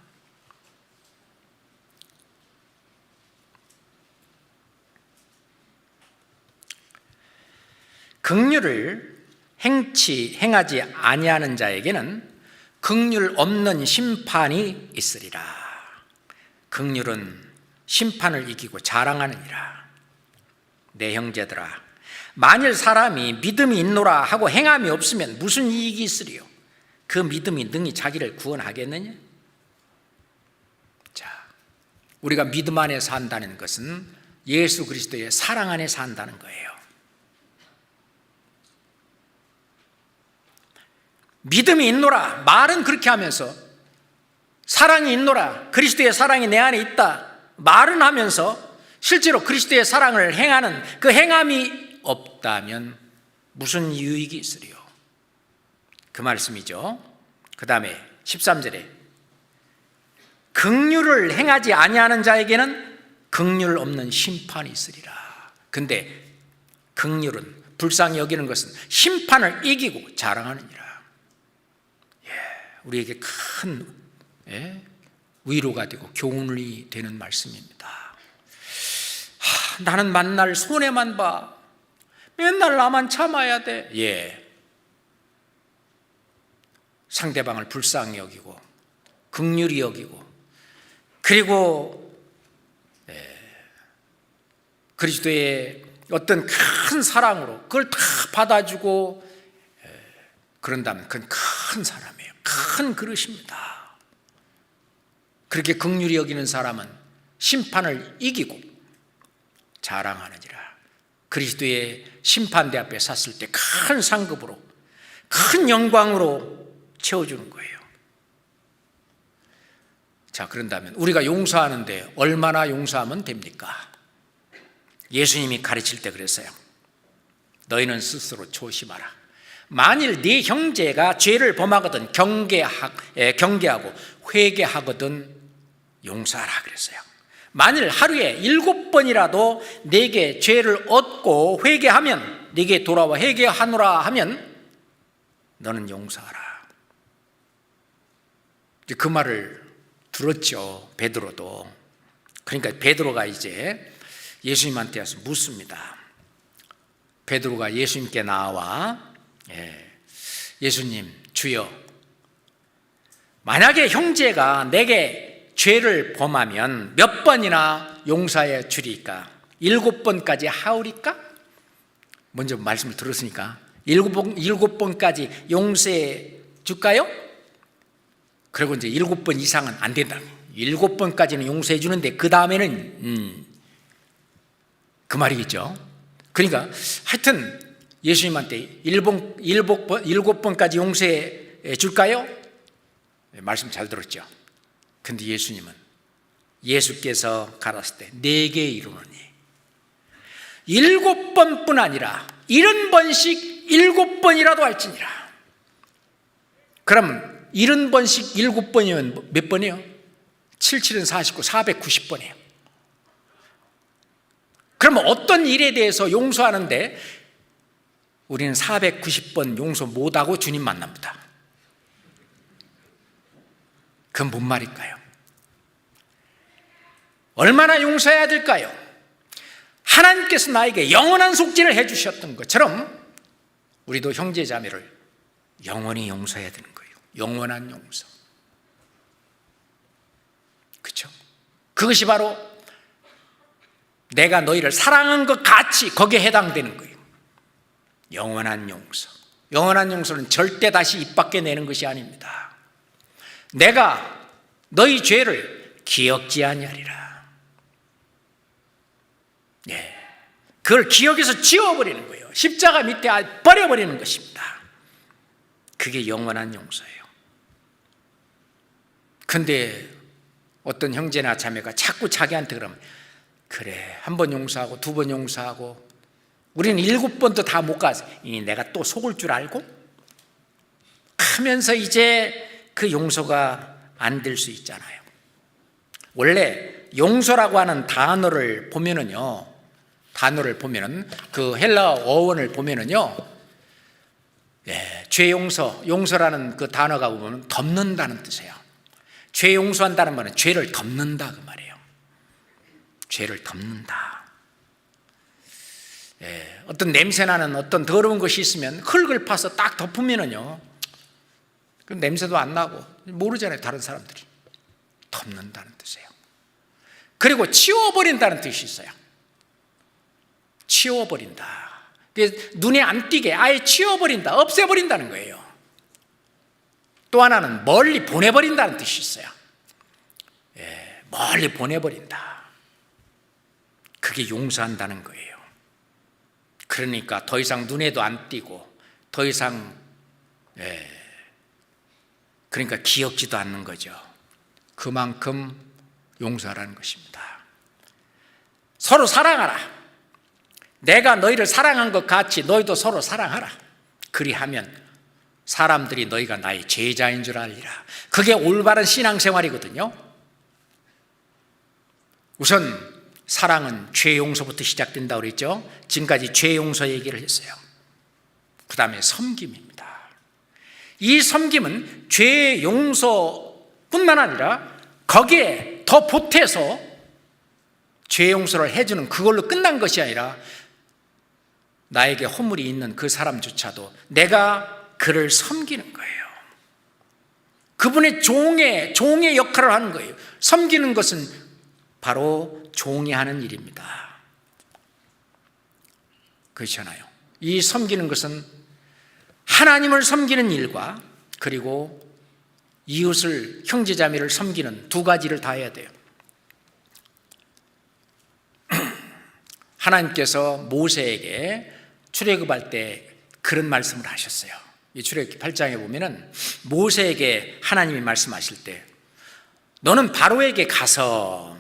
긍휼을 행하지 아니하는 자에게는 긍휼 없는 심판이 있으리라. 긍휼은 심판을 이기고 자랑하느니라. 내 형제들아, 만일 사람이 믿음이 있노라 하고 행함이 없으면 무슨 이익이 있으리요? 그 믿음이 능히 자기를 구원하겠느냐? 자, 우리가 믿음 안에 산다는 것은 예수 그리스도의 사랑 안에 산다는 거예요. 믿음이 있노라, 말은 그렇게 하면서 사랑이 있노라, 그리스도의 사랑이 내 안에 있다 말은 하면서 실제로 그리스도의 사랑을 행하는 그 행함이 없다면 무슨 유익이 있으리요? 그 말씀이죠. 그 다음에 13절에 긍휼을 행하지 아니하는 자에게는 긍휼 없는 심판이 있으리라. 근데 긍휼은, 불쌍히 여기는 것은 심판을 이기고 자랑하느니라. 우리에게 큰 위로가 되고 교훈이 되는 말씀입니다. 나는 만날 손해만 봐. 맨날 나만 참아야 돼. 상대방을 불쌍히 여기고 긍휼히 여기고, 그리고 그리스도의 어떤 큰 사랑으로 그걸 다 받아주고 그런다면 그건 큰 사람이에요. 큰 그릇입니다. 그렇게 긍휼히 여기는 사람은 심판을 이기고 자랑하느니라. 그리스도의 심판대 앞에 섰을 때 큰 상급으로, 큰 영광으로 채워주는 거예요. 자, 그런다면 우리가 용서하는데 얼마나 용서하면 됩니까? 예수님이 가르칠 때 그랬어요. 너희는 스스로 조심하라. 만일 네 형제가 죄를 범하거든 경계하고 회개하거든 용서하라 그랬어요. 만일 하루에 7번이라도 네게 죄를 얻고 회개하면, 네게 돌아와 회개하노라 하면 너는 용서하라. 그 말을 들었죠, 베드로도. 그러니까 베드로가 이제 예수님한테 와서 묻습니다. 베드로가 예수님께 나와 예수님, 주여, 만약에 형제가 내게 죄를 범하면 몇 번이나 용서해 주리까? 7번까지 하오리까? 먼저 말씀을 들었으니까 7번까지 용서해 줄까요? 그리고 이제 7번 이상은 안 된다. 7번까지는 용서해 주는데 그 다음에는 그 말이겠죠. 그러니까 하여튼 예수님한테 7번까지 용서해 줄까요? 말씀 잘 들었죠. 근데 예수께서 가라사대 때 내게 이르노니 7번뿐 아니라 70번씩 7번이라도 할지니라. 그럼 70번씩 7번이면 몇 번이에요? 77은 49, 490번이에요. 그러면 어떤 일에 대해서 용서하는데 우리는 490번 용서 못하고 주님 만납니다. 그건 뭔 말일까요? 얼마나 용서해야 될까요? 하나님께서 나에게 영원한 속죄를 해주셨던 것처럼 우리도 형제 자매를 영원히 용서해야 되는 거예요. 영원한 용서. 그렇죠? 그것이 바로 내가 너희를 사랑한 것 같이 거기에 해당되는 거예요. 영원한 용서. 영원한 용서는 절대 다시 입 밖에 내는 것이 아닙니다. 내가 너희 죄를 기억지 아니하리라. 그걸 기억에서 지워버리는 거예요. 십자가 밑에 버려버리는 것입니다. 그게 영원한 용서예요. 근데 어떤 형제나 자매가 자꾸 자기한테 그러면 그래, 한 번 용서하고 2번 용서하고 우리는 7번도 다 못 가서 내가 또 속을 줄 알고 하면서 이제 그 용서가 안 될 수 있잖아요. 원래 용서라고 하는 단어를 보면은요, 그 헬라 어원을 보면은요, 죄 용서라는 그 단어가 보면 덮는다는 뜻이에요. 죄 용서한다는 말은 죄를 덮는다 그 말이에요. 죄를 덮는다. 어떤 냄새나는 어떤 더러운 것이 있으면 흙을 파서 딱 덮으면은요, 그 냄새도 안 나고 모르잖아요, 다른 사람들이. 덮는다는 뜻이에요. 그리고 치워버린다는 뜻이 있어요. 치워버린다. 눈에 안 띄게 아예 치워버린다, 없애버린다는 거예요. 또 하나는 멀리 보내버린다는 뜻이 있어요. 멀리 보내버린다. 그게 용서한다는 거예요. 그러니까 더 이상 눈에도 안 띄고 더 이상 그러니까 기억지도 않는 거죠. 그만큼 용서하라는 것입니다. 서로 사랑하라. 내가 너희를 사랑한 것 같이 너희도 서로 사랑하라. 그리하면 사람들이 너희가 나의 제자인 줄 알리라. 그게 올바른 신앙생활이거든요. 우선 사랑은 죄 용서부터 시작된다고 그랬죠. 지금까지 죄 용서 얘기를 했어요. 그 다음에 섬김입니다. 이 섬김은 죄 용서뿐만 아니라 거기에 더 보태서 죄 용서를 해주는 그걸로 끝난 것이 아니라 나에게 허물이 있는 그 사람조차도 내가 그를 섬기는 거예요. 그분의 종의 역할을 하는 거예요. 섬기는 것은 바로 종이 하는 일입니다. 그렇잖아요. 이 섬기는 것은 하나님을 섬기는 일과 그리고 이웃을, 형제자매를 섬기는 두 가지를 다 해야 돼요. 하나님께서 모세에게 출애굽할 때 그런 말씀을 하셨어요. 이 출애굽기 8장에 보면은 모세에게 하나님이 말씀하실 때 너는 바로에게 가서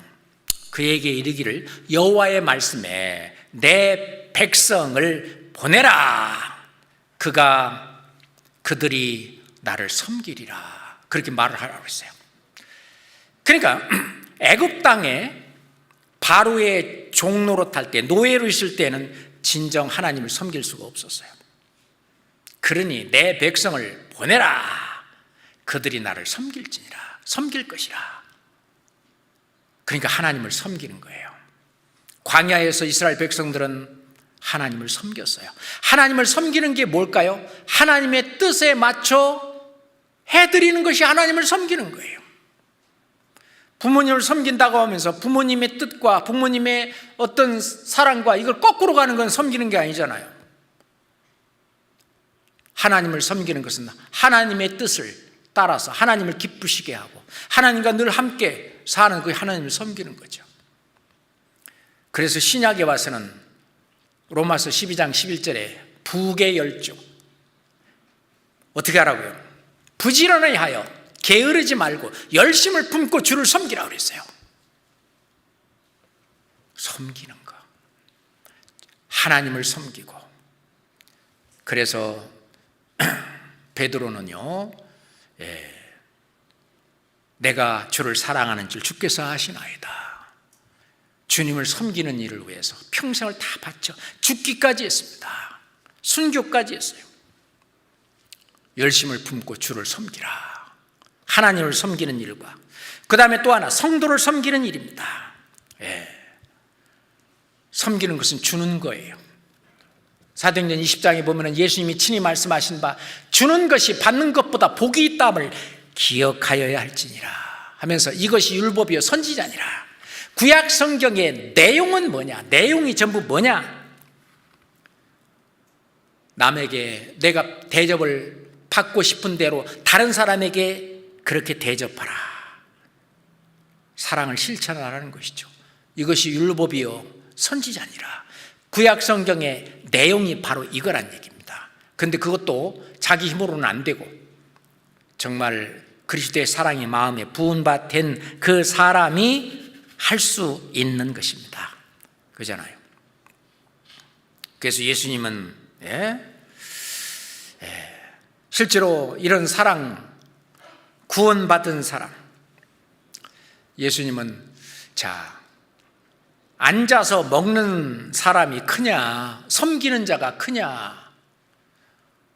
그에게 이르기를 여호와의 말씀에 내 백성을 보내라. 그들이 나를 섬기리라. 그렇게 말을 하라고 했어요. 그러니까 애굽 땅에 바로의 종노릇할 때, 노예로 있을 때는 진정 하나님을 섬길 수가 없었어요. 그러니 내 백성을 보내라. 그들이 나를 섬길 것이라. 그러니까 하나님을 섬기는 거예요. 광야에서 이스라엘 백성들은 하나님을 섬겼어요. 하나님을 섬기는 게 뭘까요? 하나님의 뜻에 맞춰 해드리는 것이 하나님을 섬기는 거예요. 부모님을 섬긴다고 하면서 부모님의 뜻과 부모님의 어떤 사랑과 이걸 거꾸로 가는 건 섬기는 게 아니잖아요. 하나님을 섬기는 것은 하나님의 뜻을 따라서 하나님을 기쁘시게 하고 하나님과 늘 함께 사는 그 하나님을 섬기는 거죠. 그래서 신약에 와서는 로마서 12장 11절에 북의 열조 어떻게 하라고요? 부지런히 하여 게으르지 말고 열심을 품고 주를 섬기라고 그랬어요. 섬기는 거, 하나님을 섬기고. 그래서 베드로는요, 내가 주를 사랑하는 줄 주께서 아시나이다. 주님을 섬기는 일을 위해서 평생을 다 바쳐 죽기까지 했습니다. 순교까지 했어요. 열심을 품고 주를 섬기라. 하나님을 섬기는 일과 그 다음에 또 하나 성도를 섬기는 일입니다. 섬기는 것은 주는 거예요. 사도행전 20장에 보면 예수님이 친히 말씀하신 바 주는 것이 받는 것보다 복이 있다함을 기억하여야 할지니라 하면서 이것이 율법이요 선지자니라. 구약 성경의 내용은 뭐냐? 내용이 전부 뭐냐? 남에게 내가 대접을 받고 싶은 대로 다른 사람에게 그렇게 대접하라. 사랑을 실천하라는 것이죠. 이것이 율법이요 선지자니라. 구약 성경의 내용이 바로 이거란 얘기입니다. 그런데 그것도 자기 힘으로는 안 되고 정말 그리스도의 사랑이 마음에 부은 바 된 그 사람이 할 수 있는 것입니다. 그잖아요. 그래서 예수님은 실제로 이런 사랑, 구원받은 사람, 예수님은 자, 앉아서 먹는 사람이 크냐, 섬기는 자가 크냐?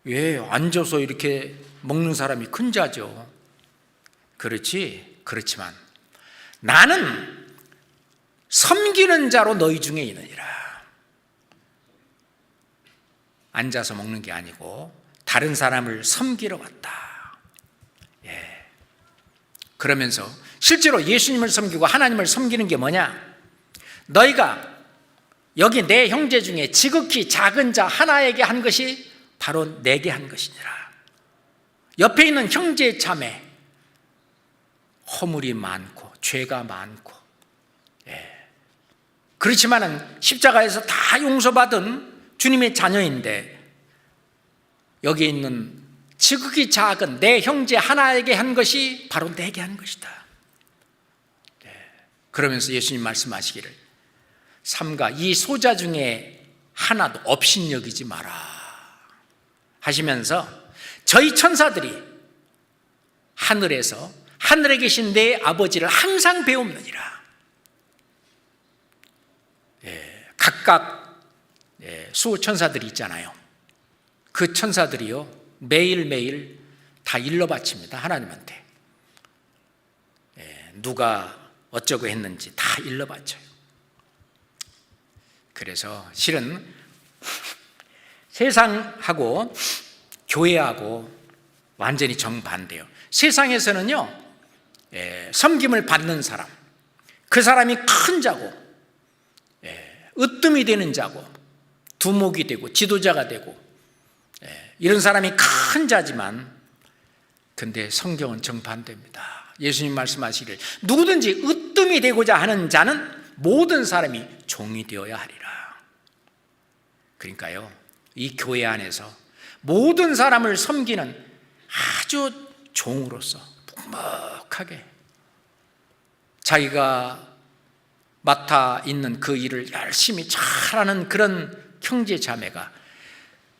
왜 앉아서 이렇게 먹는 사람이 큰 자죠? 그렇지만 나는 섬기는 자로 너희 중에 있느니라. 앉아서 먹는 게 아니고 다른 사람을 섬기러 왔다. 그러면서 실제로 예수님을 섬기고 하나님을 섬기는 게 뭐냐? 너희가 여기 내 형제 중에 지극히 작은 자 하나에게 한 것이 바로 내게 한 것이니라. 옆에 있는 형제 자매, 허물이 많고 죄가 많고, 그렇지만은 십자가에서 다 용서받은 주님의 자녀인데 여기 있는 지극히 작은 내 형제 하나에게 한 것이 바로 내게 한 것이다. 그러면서 예수님 말씀하시기를 삼가 이 소자 중에 하나도 업신여기지 마라 하시면서 저희 천사들이 하늘에서 하늘에 계신 내 아버지를 항상 배웁느니라. 각각 수호천사들이 있잖아요. 그 천사들이요 매일매일 다 일러 바칩니다. 하나님한테. 누가 어쩌고 했는지 다 일러 바쳐요. 그래서 실은 세상하고 교회하고 완전히 정반대예요. 세상에서는요 섬김을 받는 사람, 그 사람이 큰 자고 으뜸이 되는 자고 두목이 되고 지도자가 되고 이런 사람이 큰 자지만, 근데 성경은 정반대입니다. 예수님 말씀하시기를 누구든지 으뜸이 되고자 하는 자는 모든 사람이 종이 되어야 하리라. 그러니까요 이 교회 안에서 모든 사람을 섬기는 아주 종으로서 묵묵하게 자기가 맡아 있는 그 일을 열심히 잘하는 그런 형제 자매가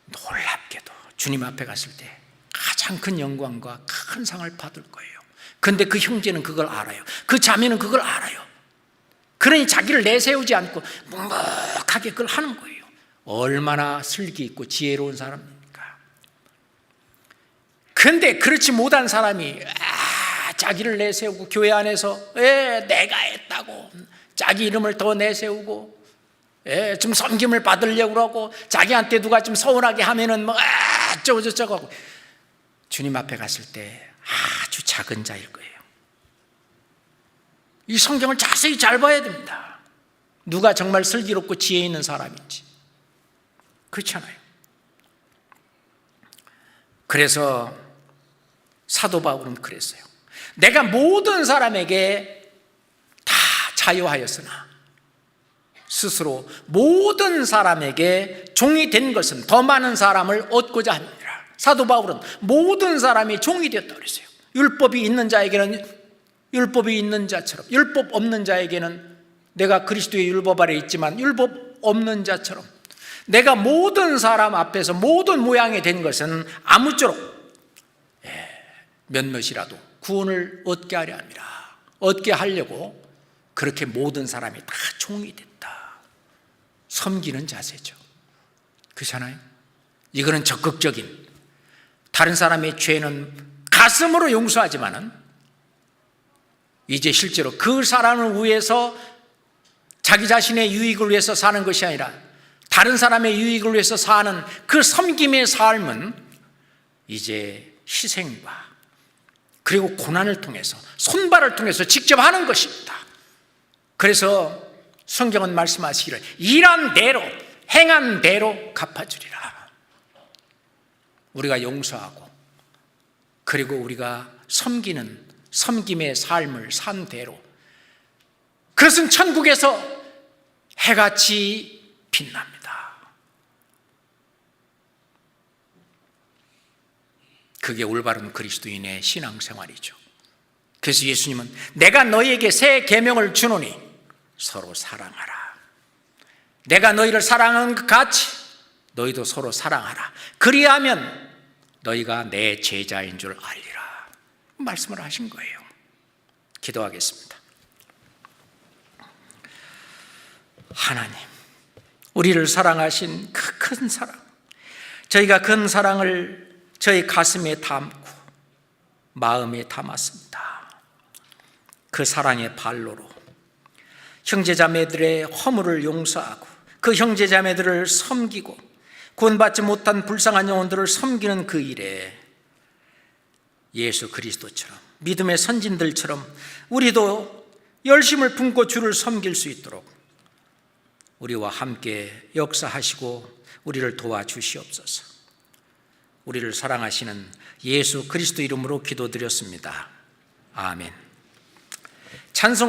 놀랍게도 주님 앞에 갔을 때 가장 큰 영광과 큰 상을 받을 거예요. 그런데 그 형제는 그걸 알아요. 그 자매는 그걸 알아요. 그러니 자기를 내세우지 않고 묵묵하게 그걸 하는 거예요. 얼마나 슬기 있고 지혜로운 사람입니까? 그런데 그렇지 못한 사람이 자기를 내세우고 교회 안에서 내가 했다고 자기 이름을 더 내세우고 좀 섬김을 받으려고 하고 자기한테 누가 좀 서운하게 하면은 뭐 어쩌고저쩌고 하고, 주님 앞에 갔을 때 아주 작은 자일 거예요. 이 성경을 자세히 잘 봐야 됩니다. 누가 정말 슬기롭고 지혜 있는 사람인지. 그렇잖아요. 그래서 사도 바울은 그랬어요. 내가 모든 사람에게 다 자유하였으나 스스로 모든 사람에게 종이 된 것은 더 많은 사람을 얻고자 합니다. 사도 바울은 모든 사람이 종이 되었다고 그랬어요. 율법이 있는 자에게는 율법이 있는 자처럼, 율법 없는 자에게는 내가 그리스도의 율법 아래 있지만 율법 없는 자처럼 내가 모든 사람 앞에서 모든 모양이 된 것은 아무쪼록 몇몇이라도 구원을 얻게 하려 합니다. 얻게 하려고 그렇게 모든 사람이 다 종이 됐다. 섬기는 자세죠. 그렇잖아요. 이거는 적극적인, 다른 사람의 죄는 가슴으로 용서하지만은 이제 실제로 그 사람을 위해서 자기 자신의 유익을 위해서 사는 것이 아니라 다른 사람의 유익을 위해서 사는 그 섬김의 삶은 이제 희생과 그리고 고난을 통해서, 손발을 통해서 직접 하는 것입니다. 그래서 성경은 말씀하시기를 일한 대로 행한 대로 갚아주리라. 우리가 용서하고 그리고 우리가 섬기는 섬김의 삶을 산 대로 그것은 천국에서 해같이 빛납니다. 그게 올바른 그리스도인의 신앙생활이죠. 그래서 예수님은 내가 너희에게 새 계명을 주노니 서로 사랑하라. 내가 너희를 사랑하는 것 같이 너희도 서로 사랑하라. 그리하면 너희가 내 제자인 줄 알리라 말씀을 하신 거예요. 기도하겠습니다. 하나님, 우리를 사랑하신 그 큰 사랑, 저희가 큰 사랑을 저희 가슴에 담고 마음에 담았습니다. 그 사랑의 발로로 형제자매들의 허물을 용서하고 그 형제자매들을 섬기고 구원받지 못한 불쌍한 영혼들을 섬기는 그 일에 예수 그리스도처럼 믿음의 선진들처럼 우리도 열심을 품고 주를 섬길 수 있도록 우리와 함께 역사하시고 우리를 도와주시옵소서. 우리를 사랑하시는 예수 그리스도 이름으로 기도드렸습니다. 아멘. 찬송